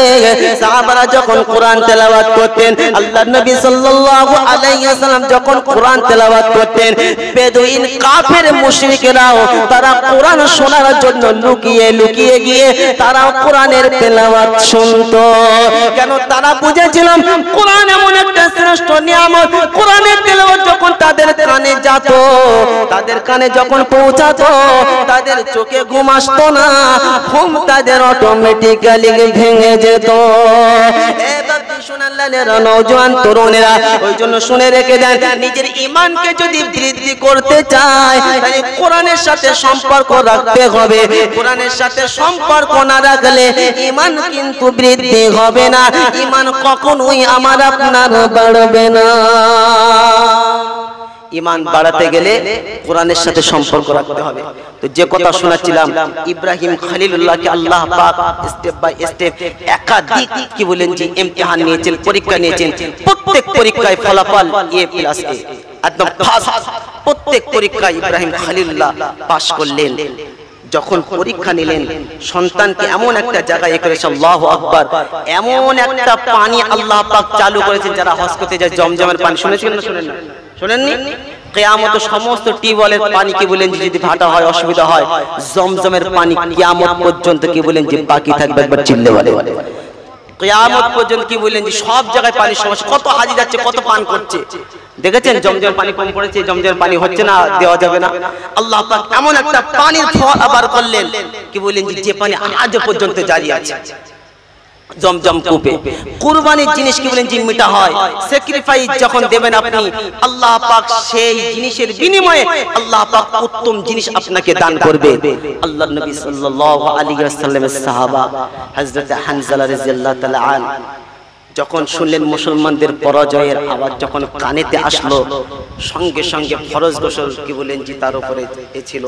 সাহাবারা যখন কোরআন তেলাওয়াত করতেন, আল্লাহর নবী সাল্লাল্লাহু আলাইহি ওয়াসাল্লাম যখন কোরআন তেলাওয়াত করতেন, বেদুইন কাফের মুশরিকরাও তারা কোরআন শোনার জন্য লুকিয়ে লুকিয়ে গিয়ে তারা কোরআনের তেলাওয়াত শুনতো। কেন? তারা বুঝেছিলাম কোরআন এমন একটা শ্রেষ্ঠ নিয়ামত, কোরআনের তেলাওয়াত যখন তাদের কানে যেত, তাদের কানে যখন পৌঁছাতো, তাদের চোখে ঘুম আসতো না, ঘুম তাদের অটোমেটিক্যালি ভেঙে যেত। নওজোয়ান তরুণেরা, ওই জন্য শুনে রেখে দেন, নিজের ঈমানকে যদি বৃদ্ধি করতে চায় তাহলে কোরআনের সাথে সম্পর্ক রাখতে হবে। কোরআনের সাথে সম্পর্ক না রাখলে ঈমান কিন্তু বৃদ্ধি হবে না, ঈমান কখনোই আমার আপনার বাড়বে না। ঈমান বাড়াতে গেলে কোরআনের সাথে সম্পর্ক রাখতে হবে। তো যে কথা শোনাচ্ছিলাম, ইব্রাহিম খলিলুল্লাহকে আল্লাহ পাক স্টেপ বাই স্টেপ একাধিক কি বলেন যে ইমতিহান নিয়েছেন, পরীক্ষা নিয়েছেন। প্রত্যেক পরীক্ষায় ফলাফল A+A, একদম পাস। প্রত্যেক পরীক্ষায় ইব্রাহিম খলিলুল্লাহ পাস করলেন। যখন পরীক্ষা নিলেন, সন্তানকে এমন একটা জায়গায় করেছে, আল্লাহু আকবার, এমন একটা পানি আল্লাহ পাক চালু করেছেন, যারা হজ করতে যায় জমজমের পানি, শুনেছেন না শুনেন না? শুনেননি? কিয়ামত সমস্ত টিউবওয়েলের পানি কি বলেন যে যদি ভাটা হয়, অসুবিধা হয়, জমজমের পানি কিয়ামত পর্যন্ত কি বলেন যে বাকি থাকবে। একবার চিল্লে বলে কিয়ামত পর্যন্ত কি বললেন যে সব জায়গায় পানির সমস্যা, কত হাজি যাচ্ছে কত পান করছে। দেখেছেন জমজমের পানি কম পড়েছে, জমজমের পানি হচ্ছে না, দেওয়া যাবে না। আল্লাহ পাক এমন একটা পানির ফল আবার করলেন কি বললেন যে পানি আজ পর্যন্ত জারি আছে, জমজম কূপে। কুরবানির জিনিস কি বলেন যে মিটা হয়, স্যাক্রিফাইস যখন দেবেন আপনি, আল্লাহ পাক সেই জিনিসের বিনিময়ে আল্লাহ পাক উত্তম জিনিস আপনাকে দান করবে। আল্লাহর নবী সাল্লাল্লাহু আলাইহি ওয়াসাল্লামের সাহাবা হযরত হানজালা রাদিয়াল্লাহু তাআলা আন যখন শুনলেন মুসলমানদের পরাজয়ের আওয়াজ যখন কানেতে আসলো, সঙ্গে সঙ্গে ফরজ গোসল কি বলেন যে তার উপরে ছিল,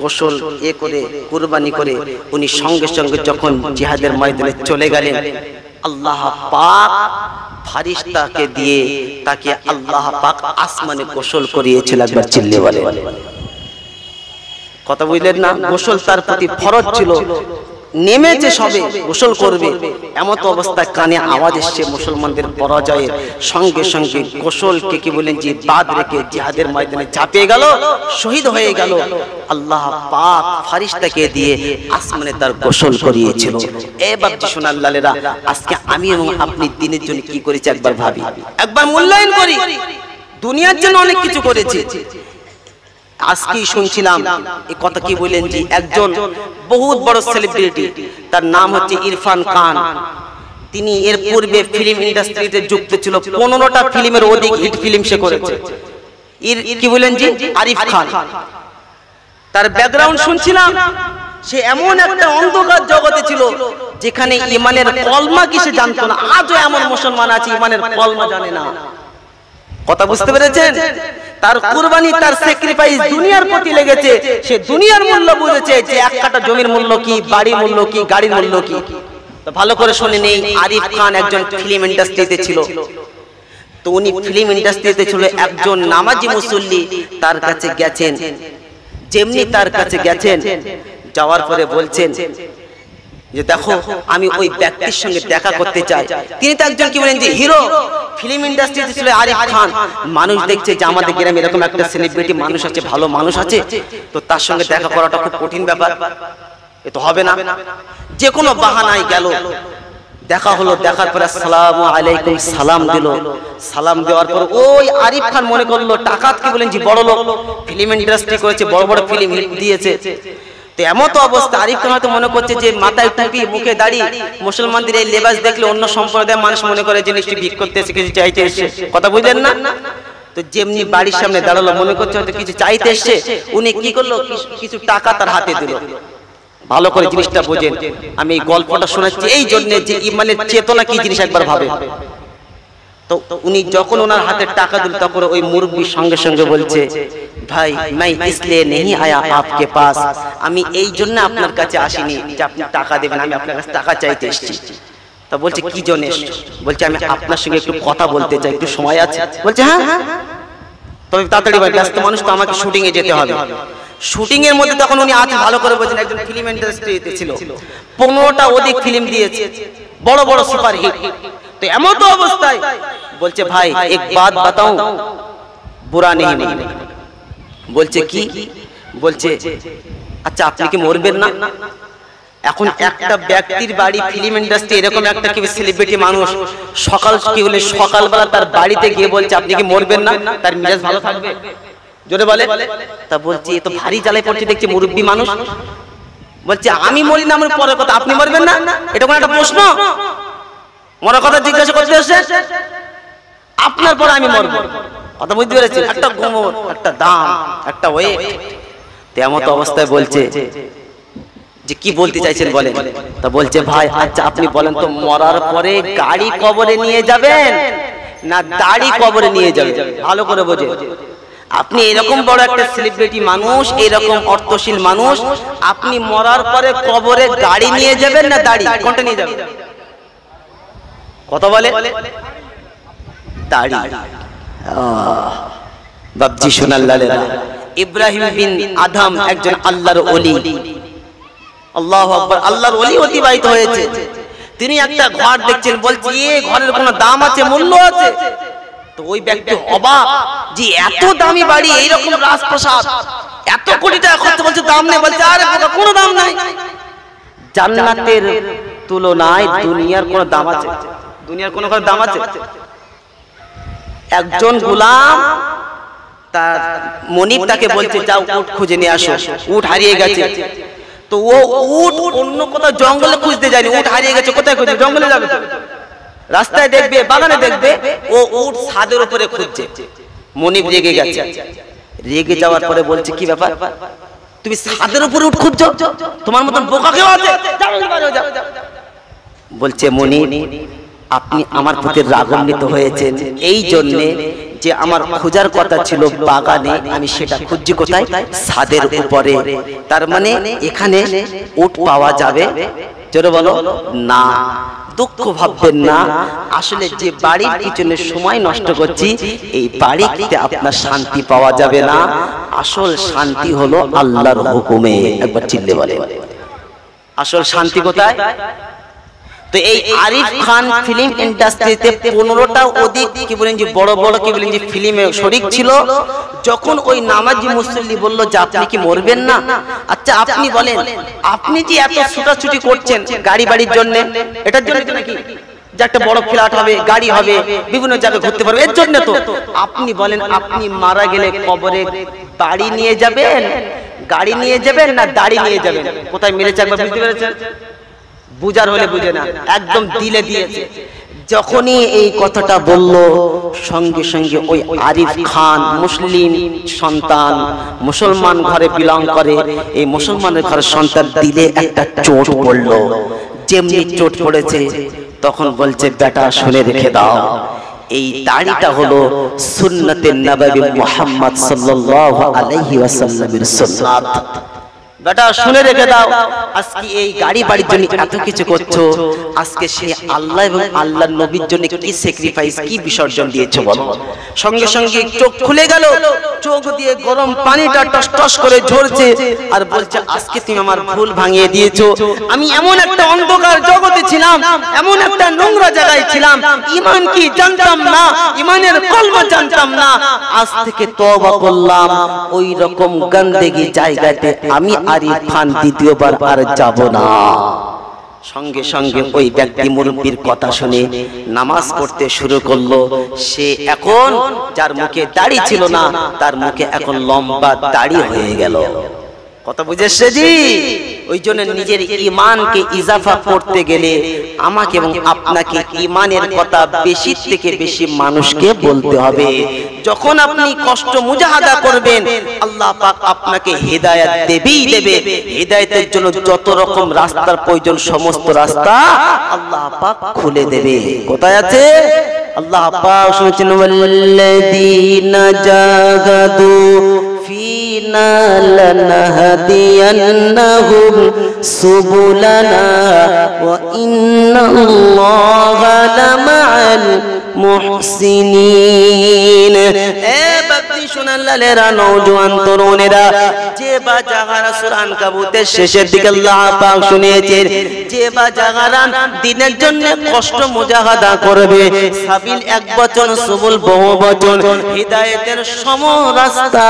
গোসল করে কুরবানি করে উনি সঙ্গে সঙ্গে যখন জিহাদের ময়দানে চলে গেলেন, আল্লাহ পাক ফেরেশতাকে দিয়ে তাকে আল্লাহ পাক আসমানে গোসল করিয়েছিল। একবার চিল্লিয়ে বলে কথা বুঝলেন না? গোসল তার প্রতি ফরজ ছিল, নেমেছে সবে গোসল করবে, এমন অবস্থায় কানে আওয়াজ এসছে মুসলমানদের পরাজয়ের, সঙ্গে সঙ্গে গোসলকে কি বলেন যে বাদ রেখে জিহাদের ময়দানে ঝাঁপিয়ে গেল, শহীদ হয়ে গেল। আল্লাহ পাক ফেরেশতাকে দিয়ে আসমানে তার গোসল করিয়েছিল। এ বাপজি সোনার লালেরা, আজকে আমি এবং আপনি দিনের জন্য কি করেছি একবার ভাবি, একবার মূল্যায়ন করি। দুনিয়ার জন্য অনেক কিছু করেছি। আজকেই শুনছিলাম এই কথা কি বলেন যে একজন বহুত বড় সেলিব্রিটি, তার নাম হচ্ছে ইরফান খান। তিনি এর পূর্বে ফিল্ম ইন্ডাস্ট্রিতে যুক্ত ছিল, 15টা ফিল্মের অধিক হিট ফিল্ম সে করেছে। কি বলেন যে আরিফ খান, তার ব্যাকগ্রাউন্ড শুনছিলাম, সে এমন একটা অন্ধকার জগতে ছিল যেখানে ইমানের কলমা কি সে জানতো না। আজও এমন মুসলমান আছে ইমানের কলমা জানে না। কথা বুঝতে পেরেছেন? তার কুরবানি, তার স্যাক্রিফাইস দুনিয়ার প্রতি লেগেছে। সে দুনিয়ার মূল্য বুঝেছে যে এক কাঠা জমির মূল্য কি, বাড়ির মূল্য কি, গাড়ির মূল্য কি। তো ভালো করে শুনে নেই, আরিফ খান একজন ফিল্ম ইন্ডাস্ট্রিতে ছিল। তো উনি ফিল্ম ইন্ডাস্ট্রিতে ছিল, একজন নামাজি মুসল্লি তার কাছে গেছেন। যেমনি তার কাছে গেছেন, যাওয়ার পরে বলছেন যে দেখো আমি ওই ব্যক্তির সঙ্গে দেখা করতে চাই। তিনি তো একজন কি বলেন যে হিরো, ফিল্ম ইন্ডাস্ট্রিতে ছিল আরিফ খান। মানুষ দেখছে যে আমাদের গ্রামে এরকম একটা সেলিব্রিটি মানুষ আছে, ভালো মানুষ আছে, তো তার সঙ্গে দেখা করাটা খুব কঠিন ব্যাপার, এ তো হবে না। যে কোনো বাহানায় গেল, দেখা হলো, দেখার পরে আসসালামু আলাইকুম সালাম দিল। সালাম দেওয়ার পর ওই আরিফ খান মনে করলো টাকাত কি বলেন যে বড় লোক, ফিল্ম ইন্ডাস্ট্রি করেছে, বড় বড় ফিল্ম হিট দিয়েছে। তো এমন তো অবস্থা, আরিফ খান হয়তো মনে করছে যে মাথায় টুপি, মুখে দাড়ি, মুসলমানদের এই লেবাস দেখলে অন্য সম্প্রদায়ের মানুষ মনে করে যে নিশ্চয়ই ভিক করতে এসে, কিছু চাইতে এসে। কথা বুঝলেন না? তো যেমনি বাড়ির সামনে দাঁড়ালো, মনে করছে হয়তো কিছু চাইতে এসছে, উনি কি করলো, কিছু টাকা তার হাতে দিল। ভালো করে জিনিসটা বোঝেন, আমি এই গল্পটা শোনাচ্ছি এই জন্য যে ইমানের চেতনা কি জিনিস একবার ভাবে। তো উনি যখন ওনার হাতে টাকা দিল, তখন ওই মুরব্বি সঙ্গে সঙ্গে বলছে, ভাই मैं इसलिए नहीं आया आपके पास, আমি এই জন্য আপনার কাছে আসিনি যে আপনি টাকা দেবেন, আমি আপনার কাছে টাকা চাইতে এসেছি। তা বলছে কি জন্য এসেছো? বলছে আমি আপনার সঙ্গে একটু কথা বলতে চাই, একটু সময় আছে? বলছে হ্যাঁ হ্যাঁ, তবে তাড়াতাড়ি ভাই, ব্যস্ত মানুষ তো, আমাকে শুটিং এ যেতে হবে। শুটিং এর মধ্যে তখন উনি আছে, ভালো করে বোঝেন, একজন ফিল্ম ইন্ডাস্ট্রিতে ছিল, 15টা অধিক ফিল্ম দিয়েছে, বড় বড় সুপার হিট। তো এমন তো অবস্থায় বলছে ভাই এক বাত বাতাও, বুরা নেই মানবে। বলছে কি? বলছে আচ্ছা আপনি কি মরবেন না? এখন একটা ব্যক্তির বাড়ি ফিল্ম ইন্ডাস্ট্রি, এরকম একটা কি সেলিব্রিটি মানুষ সকাল কি বলে সকালবেলা তার বাড়িতে গিয়ে বলছে আপনি কি মরবেন না? তার মেজাজ ভালো থাকবে? জোরে বলে। তা বলছি এ তো ভারী জ্বালায় পড়ছে দেখছি, মুরব্বী মানুষ। বলছে আমি মরি না, আমার পরের কথা, আপনি মরবেন না, এটা কোন একটা প্রশ্ন? মরার কথা জিজ্ঞাসা করতে এসে আপনার পর আমি মরব। কথা বুঝতে পেরেছেন? একটা গোমর, একটা দাম, একটা ওয়েট। তেমন অবস্থায় বলছে যে কি বলতে চাইছেন বলেন। তা বলছে ভাই আচ্ছা আপনি বলেন তো, মরার পরে গাড়ি কবরে নিয়ে যাবেন না দাড়ি কবরে নিয়ে যাবেন? ভালো করে বোঝে। আপনি এরকম বড় একটা সেলিব্রিটি মানুষ, এরকম অর্থশীল মানুষ, আপনি মরার পরে কবরে গাড়ি নিয়ে যাবেন না দাড়ি, কোনটা নিয়ে যাবেন? কথা বলে দাড়ি। বাপজি সোনার লালেরা, ইব্রাহিম বিন আদম একজন আল্লাহর ওলি, আল্লাহু আকবার, আল্লাহর ওলি অতিবাহিত হয়েছে। তিনি একটা ঘর দেখছেন, বলছে এই ঘরের কোনো দাম আছে, মূল্য আছে? তো ওই ব্যক্তি অবাক যে এত দামি বাড়ি, এইরকম রাজপ্রাসাদ, এত কোটি টাকা খরচ, বলছে দাম নেই। বলছে আরে কোনো দাম নাই। জান্নাতের তুলনায় দুনিয়ার কোনো দাম আছে? দুনিয়ার কোনো দাম আছে? একজন গোলাম তার মনিব তাকে বলছে যাও উট খুঁজে নিয়ে আসো, উট হারিয়ে গেছে। তো ও উট অন্য কোথাও জঙ্গলে খুঁজতে যায়নি, উট হারিয়ে গেছে কোথায় খুঁজবে? জঙ্গলে যাবে, রাস্তায় দেখবে, বাগানে দেখবে, ও উট ছাদের উপরে খুঁজছে। মনিব রেগে গেছে, রেগে যাওয়ার পরে বলছে কি ব্যাপার, তুমি ছাদের উপরে উট খুঁজছো? তোমার মতন বোকা কেউ আছে? বলছে মনিব, আপনি আমার প্রতি রাগান্বিত হয়েছেন এই জন্যে যে আমার খোঁজার কথা ছিল বাগানে, আমি সেটা খুঁজছি কোথায়? ছাদের উপরে। তার মানে এখানে উট পাওয়া যাবে? জোরে বলো না। দুঃখ ভাববেন না, আসলে যে বাড়ির পিছনে সময় নষ্ট করছি এই বাড়িতে আপনার শান্তি পাওয়া যাবে না। আসল শান্তি হলো আল্লাহর হুকুমে। একবার চিল্লে বলে আসল শান্তি কোথায়? তো এই আরিফ খান ফিল্ম ইন্ডাস্ট্রিতে 15টা অধিক কি বলেন যে বড় বড় কি বলেন যে ফিল্মে শরিক ছিল। যখন ওই নামাজি মুসল্লি বলল যে আপনি কি মরবেন না? আচ্ছা আপনি বলেন, আপনি যে এত ছুটাছুটি করছেন গাড়ি বাড়ির জন্য, এটার জন্য নাকি যে একটা বড় ফ্ল্যাট হবে, গাড়ি হবে, বিভিন্ন জায়গায় ঘুরতে পারবে, এর জন্য তো? আপনি বলেন, আপনি মারা গেলে কবরে বাড়ি নিয়ে যাবেন, গাড়ি নিয়ে যাবেন, না দাড়ি নিয়ে যাবেন? কোথায় মেরেছে একবার বুঝতে পেরেছেন? বুঝার হলে বুঝে না, একদম দিলে দিয়েছে। যখনই এই কথাটা বলল সঙ্গে সঙ্গে ওই আরিফ খান মুসলিম সন্তান, মুসলমান ঘরে বিলং করে, এই মুসলমানের ঘরের সন্তান দিলে একটা চোট পড়লো। যেমনি চোট পড়েছে তখন বলছে বেটা শুনে রেখে দাও, এই দাড়িটা হলো সুন্নতে নববী মুহাম্মদ সাল্লাল্লাহু আলাইহি ওয়াসাল্লামের সুন্নাত। বেটা শুনে রেখে দাও, আজকে এই গাড়ি বাড়ির জন্য এত কিছু করছো, আজকে সে আল্লাহ এবং আল্লাহর নবীর জন্য কি স্যাক্রিফাইস, কি বিসর্জন দিয়েছো বলো? সঙ্গে সঙ্গে চোখ খুলে গেল, চোখ দিয়ে গরম পানিটা টস টস করে ঝরছে আর বলছে আজকে তুমি আমার ভুল ভাঙিয়ে দিয়েছো। আমি এমন একটা অন্ধকার জগতে ছিলাম, এমন একটা নোংরা জায়গায় ছিলাম, ঈমান কি জানতাম না, ঈমানের কলমা জানতাম না। আজ থেকে তওবা করলাম, ওই রকম গন্দেগি জায়গাতে আমি আরিফ খান দ্বিতীয়বার আর যাব না। সঙ্গে সঙ্গে ওই ব্যক্তি মুরব্বির কথা শুনে নামাজ পড়তে শুরু করলো। সে এখন যার মুখে দাড়ি ছিল না তার মুখে এখন লম্বা দাড়ি হয়ে গেল। কথা বুঝেছে জি? ওই জন্য নিজের ঈমানকে ইজাফা করতে গেলে আমাকে এবং আপনাকে ঈমানের কথা বেশি থেকে বেশি মানুষকে বলতে হবে। যখন আপনি কষ্ট মুজাহাদা করবেন আল্লাহ পাক আপনাকে হেদায়েত দেবেই দেবে। হেদায়েতের জন্য যত রকম রাস্তার প্রয়োজন সমস্ত রাস্তা আল্লাহ পাক খুলে দেবে। কোথায় আছে? আল্লাহ পাক শুনেছেন ওয়াল্লাযীনা জাহাদু ফিনা লানাহদিয়ান্নাহুম সুবুলানা ওয়া ইন্নাল্লাহা লামাআল মুহসিনিন। এ বাপজি শুনান লালেরা, নওজোয়ান তরুণেরা, যে বা যাহারা সূরা আনকাবুতের শেষের দিকে আল্লাহ পাক শুনিয়েছেন, যে বা যাহারা দ্বীনের জন্য কষ্ট মুজাহাদা করবে, সাবিল এক বচন, সুবুল বহু বচন, হিদায়াতের সম রাস্তা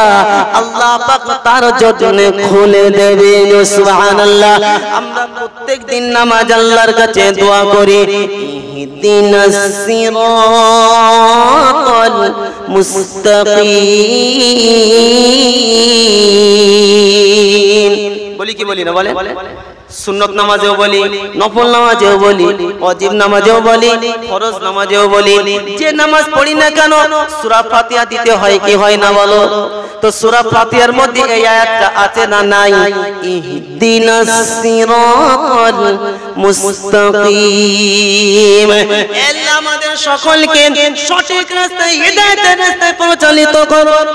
আল্লাহ পাক তার জন্য খুলে দেবে। সুবহানাল্লাহ। আমরা প্রত্যেকদিন নামাজ আল্লাহর কাছে দোয়া করি, ইহদিনাস সিরাতাল মুস্তাকিম। বলি কি বলি না বলে? সুন্নত নামাজেও বলি, নফল নামাজেও বলি, ওয়াজিব নামাজেও বলি, ফরজ নামাজেও বলি। যে নামাজ পড়ি না কেন সূরা ফাতিহা দিতে হয় কি হয় না বলো? তো সূরা ফাতিহার মধ্যে এই আয়াতটা আছে না নাই? ইহদিনাস সিরাতাল মুস্তাকিম। আল্লাহ আমাদের সকলকে সঠিক রাস্তায়, হিদায়াতের রাস্তায় পৌঁছালিত করুন।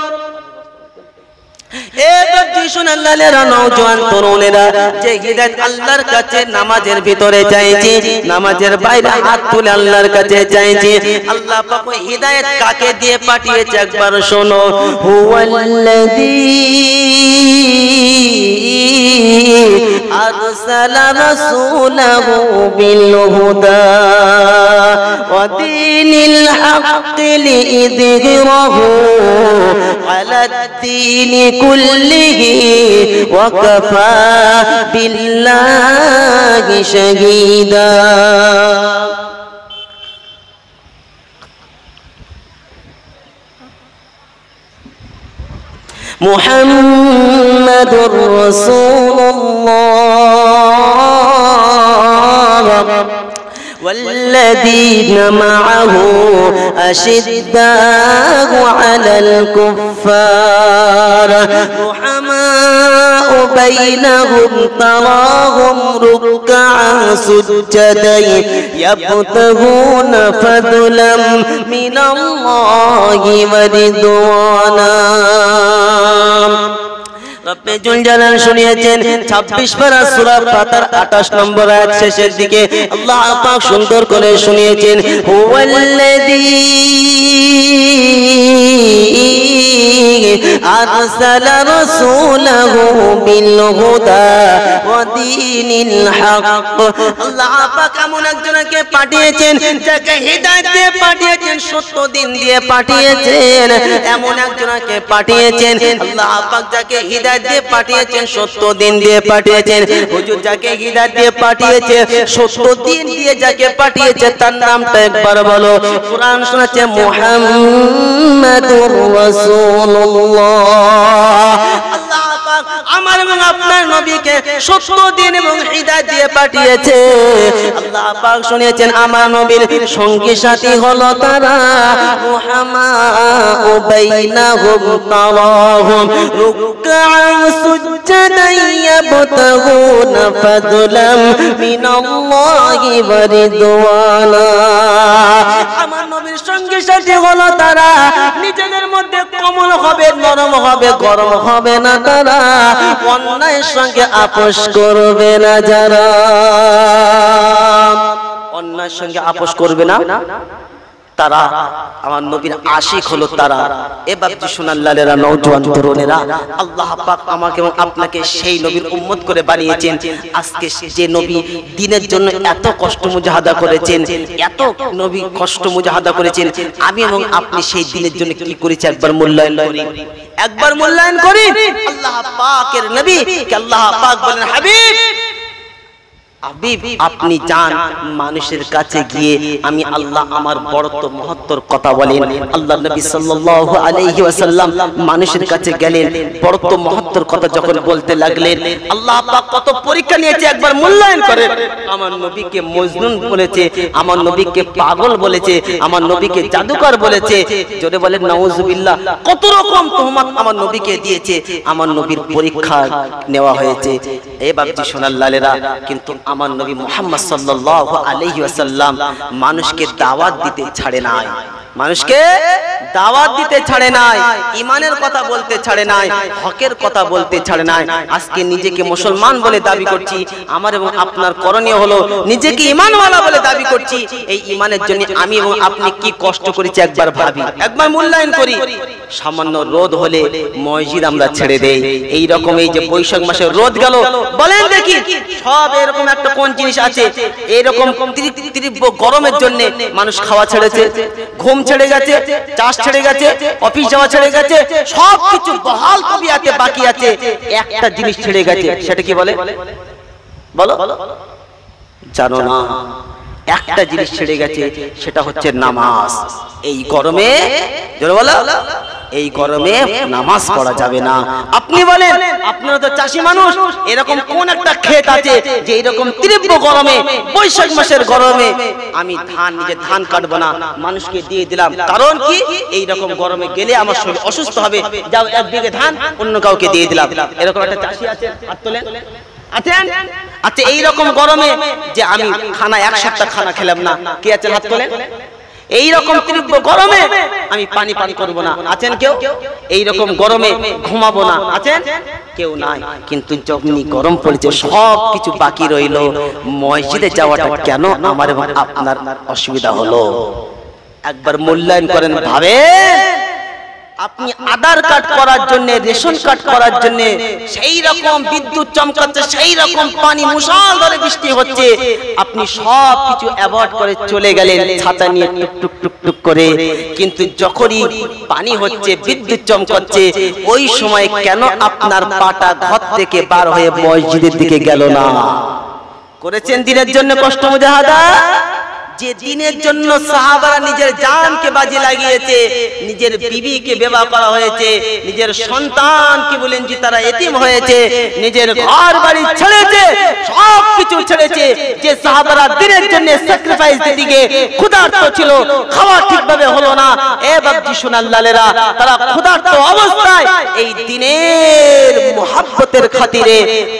নওজোয়ান তরুণেরা, যে হিদায়াত আল্লাহর কাছে নামাজের ভিতরে চাইছি, নামাজের বাইরে হাত তুলে আল্লাহর কাছে চাইছি, আল্লাহ পাক ওই হিদায়াত কাকে দিয়ে পাঠিয়েছে একবার শোনো। হুয়াল্লাযী আরসালা রাসূলাহু বিল হুদা ودين الحق ليظهره على الدين كله وكفى بالله شهيدا محمد رسول الله والذين معه أشداء على الكفار رحماء بينهم تراهم ركعا سجدا يبتغون فضلا من الله ورضوانا রব্বে জুল জালাল শুনিয়েছেন 26 পারা সূরা ফাতির 28 নম্বর আয়াত শেষের দিকে আল্লাহ পাক সুন্দর করে শুনিয়েছেন হুয়াল্লাযী আরসালা রাসূলাহু বিল হুদা ওয়া দীনিল হক আল্লাহ পাক এমন একজনকে পাঠিয়েছেন যাকে হিদায়াত দিয়ে পাঠিয়েছেন সত্য দিন দিয়ে পাঠিয়েছেন এমন একজনকে পাঠিয়েছেন আল্লাহ পাক যাকে হিদায়াত দিয়ে পাঠিয়েছেন সত্য দিন দিয়ে পাঠিয়েছেন হুজুর যাকে হিদায়াত দিয়ে পাঠিয়েছে সত্য দিন দিয়ে যাকে পাঠিয়েছে তার নামটা একবার বলো কুরআন শোনাচ্ছে মুহাম্মাদুর রাসূলুল্লাহ আল্লাহ পাক আমার এবং আপনার নবীকে সত্য দিন এবং হিদায়াত দিয়ে পাঠিয়েছে আল্লাহ পাক শুনিয়েছেন আমার নবীর সঙ্গী সাথী হলো তারা মুহাম্মাদু বাইনাহুম তারাহুম রুকআ سجدا يبتغون فضلا من الله ورضوانا আমার নবীর সঙ্গে সাথে হলো তারা নিজেদের মধ্যে কোমল হবে নরম হবে গরম হবে না তারা অন্যায়ের সঙ্গে আপোষ করবে না যারা অন্যায়ের সঙ্গে আপোষ করবে না তারা আমার নবীর আশিক হলো তারা এবার সোনার লালেরা নওজোয়ান তরুণেরা আল্লাহ পাক আমাকে এবং আপনাকে সেই নবীর উম্মত করে বানিয়েছেন আজকে যে নবী দ্বীনের জন্য এত কষ্ট মুজাহাদা করেছেন এত নবী কষ্ট মুজাহাদা করেছেন আমি এবং আপনি সেই দ্বীনের জন্য কি করেছি একবার মূল্যায়ন করি আল্লাহ পাকের নবী কে আল্লাহ পাক বলেন হাবিব আপনি যান মানুষের কাছে গিয়ে আমি আল্লাহ আমার বড়ত্ব মহত্বর কথা বলেন আল্লাহ নবী সাল্লাল্লাহু আলাইহি ওয়াসাল্লাম মানুষের কাছে গেলেন বড়ত্ব মহত্বর কথা যখন বলতে লাগলেন আল্লাহ পাক কত পরীক্ষা নিয়েছে একবার মূল্যায়ন করেন আমার নবীকে মজনুন বলেছে আমার নবীকে পাগল বলেছে আমার নবীকে জাদুকর বলেছে জোরে বলেন নাউজুবিল্লাহ কত রকম তোহমত আমার নবীকে দিয়েছে আমার নবীর পরীক্ষা নেওয়া হয়েছে এ বাপজি সোনার লালেরা কিন্তু আমার নবী মুহাম্মদ সাল্লাল্লাহু আলাইহি ওয়াসাল্লাম মানুষকে দাওয়াত দিতে ছাড়ে নাই মানুষকে দাওয়াত দিতে ছাড়ে নাই ঈমানের কথা বলতে ছাড়ে নাই হকের কথা বলতে ছাড়ে নাই আজকে নিজেকে মুসলমান বলে দাবি করছি আমার এবং আপনার করণীয় হলো নিজেকে ঈমানওয়ালা বলে দাবি করছি এই ঈমানের জন্য আমি এবং আপনি কি কষ্ট করেছি একবার ভাবি একবার মূল্যায়ন করি সামান্য রোদ হলে মসজিদ আমরা ছেড়ে দেই এই রকম এই যে বৈশাখ মাসে রোদ গেল বলেন দেখি সব এরকম একটা কোন জিনিস আছে এরকম তীব্র গরমের জন্য মানুষ খাওয়া ছেড়েছে ঘুম ছেড়ে গেছে চাষ ছেড়ে গেছে অফিস যাওয়া ছেড়ে গেছে সবকিছু বহাল তবিয়াতে বাকি আছে একটা জিনিস ছেড়ে গেছে সেটা কি বলে বলো জানো না একটা জিনিস ছেড়ে গেছে সেটা হচ্ছে নামাজ এই গরমে জোরে বলো এই গরমে নামাজ পড়া যাবে না আপনি বলেন আপনারা তো চাষী মানুষ এরকম কোন একটা ক্ষেত আছে যে এরকম তীব্র গরমে বৈশাখ মাসের গরমে আমি নিজে ধান কাটবো না মানুষকে দিয়ে দিলাম কারণ কি এই রকম গরমে গেলে আমার শরীর অসুস্থ হবে যাও এক বিঘে ধান অন্য কাউকে দিয়ে দিলাম এরকম একটা চাষী আছে হাত তোলেন আছেন আচ্ছা এইরকম গরমে যে আমি খানা এক সপ্তাহ খানা খেলাম না কে আছেন হাত তোলেন এই রকম তীব্র গরমে আমি পানি পান করব না আছেন কেউ এই রকম গরমে ঘুমাবো না আছেন কেউ নাই কিন্তু যখনই গরম পড়েছে সব কিছু বাকি রইল মসজিদে যাওয়াটা কেন আমার এবং আপনার অসুবিধা হলো একবার মূল্যায়ন করেন ভাবেন আপনি আধার কার্ড করার জন্য, রেশন কার্ড করার জন্য সেই রকম বিদ্যুৎ চমকাচ্ছে, সেই রকম পানি মুষলধারে বৃষ্টি হচ্ছে, আপনি সব কিছু অ্যাভয়েড করে চলে গেলেন ছাতা নিয়ে টুক টুক টুক করে। কিন্তু যখনই পানি হচ্ছে, বিদ্যুৎ চমকাচ্ছে, ওই সময় কেন আপনার পাটা ঘর থেকে বার হয়ে মসজিদের দিকে গেল না? করেছেন দিনের জন্য কষ্ট মুজাহাদা। যে দিনের জন্য সাহাবারা নিজের জানকে বাজি লাগিয়েছে, নিজের বিবিকে বিবাহ করা হয়েছে, নিজের সন্তানকে বলেন যে তারা এতিম হয়েছে, নিজের ঘর বাড়ি ছেড়েছে, সব কিছু ছেড়েছে। যে সাহাবারা দিনের জন্য স্যাক্রিফাইস দিকে ক্ষুধার্ত ছিল, খাওয়া ঠিকভাবে হলো না, এ বাবজি সোনার লালেরা, তারা ক্ষুধার্ত অবস্থায় এই দিনের মুহাব্বতের খাতিরে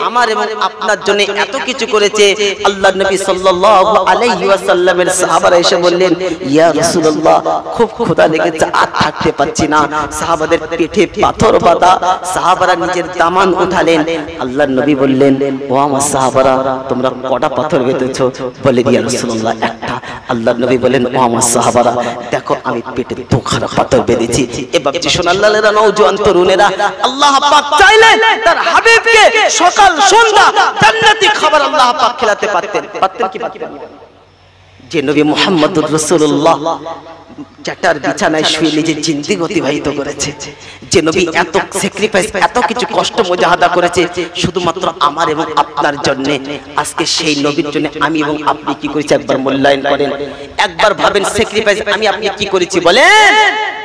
আমার এবং আপনার জন্য এত কিছু করেছে। আল্লাহর নবী সাল্লাল্লাহু আলাইহি ওয়াসাল্লাম সাহাবারা এসে বললেন, ইয়া রাসূলুল্লাহ, খুব ক্ষুধা লেগেছে, আর থাকতে পাচ্ছি না। সাহাবাদের পেটে পাথর বাঁধা, সাহাবারা নিজের দামান উঠালেন। আল্লাহর নবী বললেন, ও আমার সাহাবারা, তোমরা কটা পাথর বেঁধেছো? বলে, ইয়া রাসূলুল্লাহ, একটা। আল্লাহর নবী বলেন, ও আমার সাহাবারা, দেখো আমি পেটে দুখানা পাথর বেঁধেছি। এবার যে সোনাল্লালেরা, নওজোয়ান তরুণেরা, আল্লাহ পাক চাইলেন তার হাবিবকে সকাল সন্ধ্যা জান্নাতি খাবার আল্লাহ পাক খেলাতে পারতেন। পারতেন কি পারতেন? যে নবী মুহাম্মদুর রাসূলুল্লাহ চাটার বিছানায় শুয়ে নিজের জিন্দেগি অতিবাহিত করেছে, যে নবী এত স্যাক্রিফাইস, এত কিছু কষ্ট মুজাহাদা করেছে শুধুমাত্র আমার এবং আপনার জন্য, আজকে সেই নবীর জন্য আমি এবং আপনি কি করেছি একবার মূল্যায়ন করেন। একবার ভাবেন স্যাক্রিফাইস আমি আপনি কি করেছি। বলেন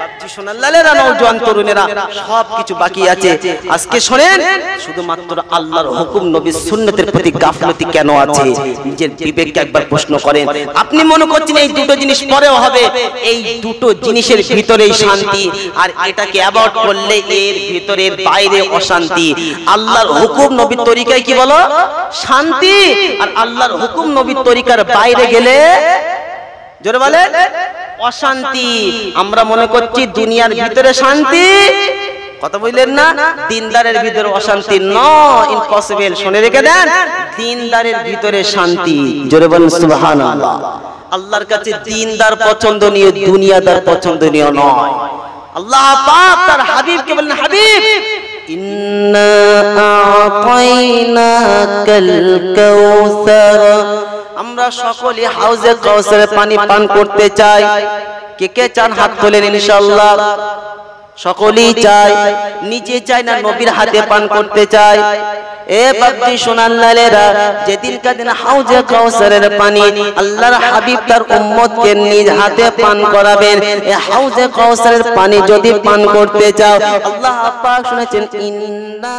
বাপজি সোনাল্লালেরা, নওজোয়ান তরুণেরা, সব কিছু বাকি আছে। আজকে শোনেন, শুধুমাত্র আল্লাহর হুকুম, নবীর সুন্নতের প্রতি গাফলতি কেন আছে? নিজের বিবেককে একবার প্রশ্ন করেন। আপনি মনে করছেন এই দুটো জিনিস পরেও হবে, এই দুটো জিনিসের ভিতরেই শান্তি, আর এটাকে অ্যাভয়েড করলে এর ভিতরের বাইরে অশান্তি। আল্লাহর হুকুম নবীর তরিকায় কি বলো? শান্তি। আর আল্লাহর হুকুম নবীর তরিকার বাইরে গেলে, জোরে বলে, অশান্তি। আমরা মনে করছি দুনিয়ার ভিতরে শান্তি, কথা বললেন না? দিনদারের ভিতরে অশান্তি, নো, ইম্পসিবল। শুনে রেখে দেন, দিনদারের ভিতরে শান্তি। জোরে বলেন সুবহানাল্লাহ। আল্লাহর কাছে দিনদার পছন্দনীয়, দুনিয়াদার পছন্দনীয় নয়। আল্লাহ পাক তার হাবিবকে বলেন, হাবিব, ইন্না আ'তাইনাকাল কাউসার, আমরা সকলে হাউজে কাউসারের পানি পান করতে চাই। কে কে চান হাত তোলেন ইনশাআল্লাহ। সকলেই চাই, নিজে চাই না, নবীর হাতে পান করতে চাই। এ বাপজি সোনাল্লালেরা, যেদিন কাদিন হাউজে কাউসারের পানি আল্লাহর হাবিব তার উম্মতকে নিজ হাতে পান করাবেন। এই হাউজে কাউসারের পানি যদি পান করতে চাও, আল্লাহ পাক শুনেছেন, ইন্না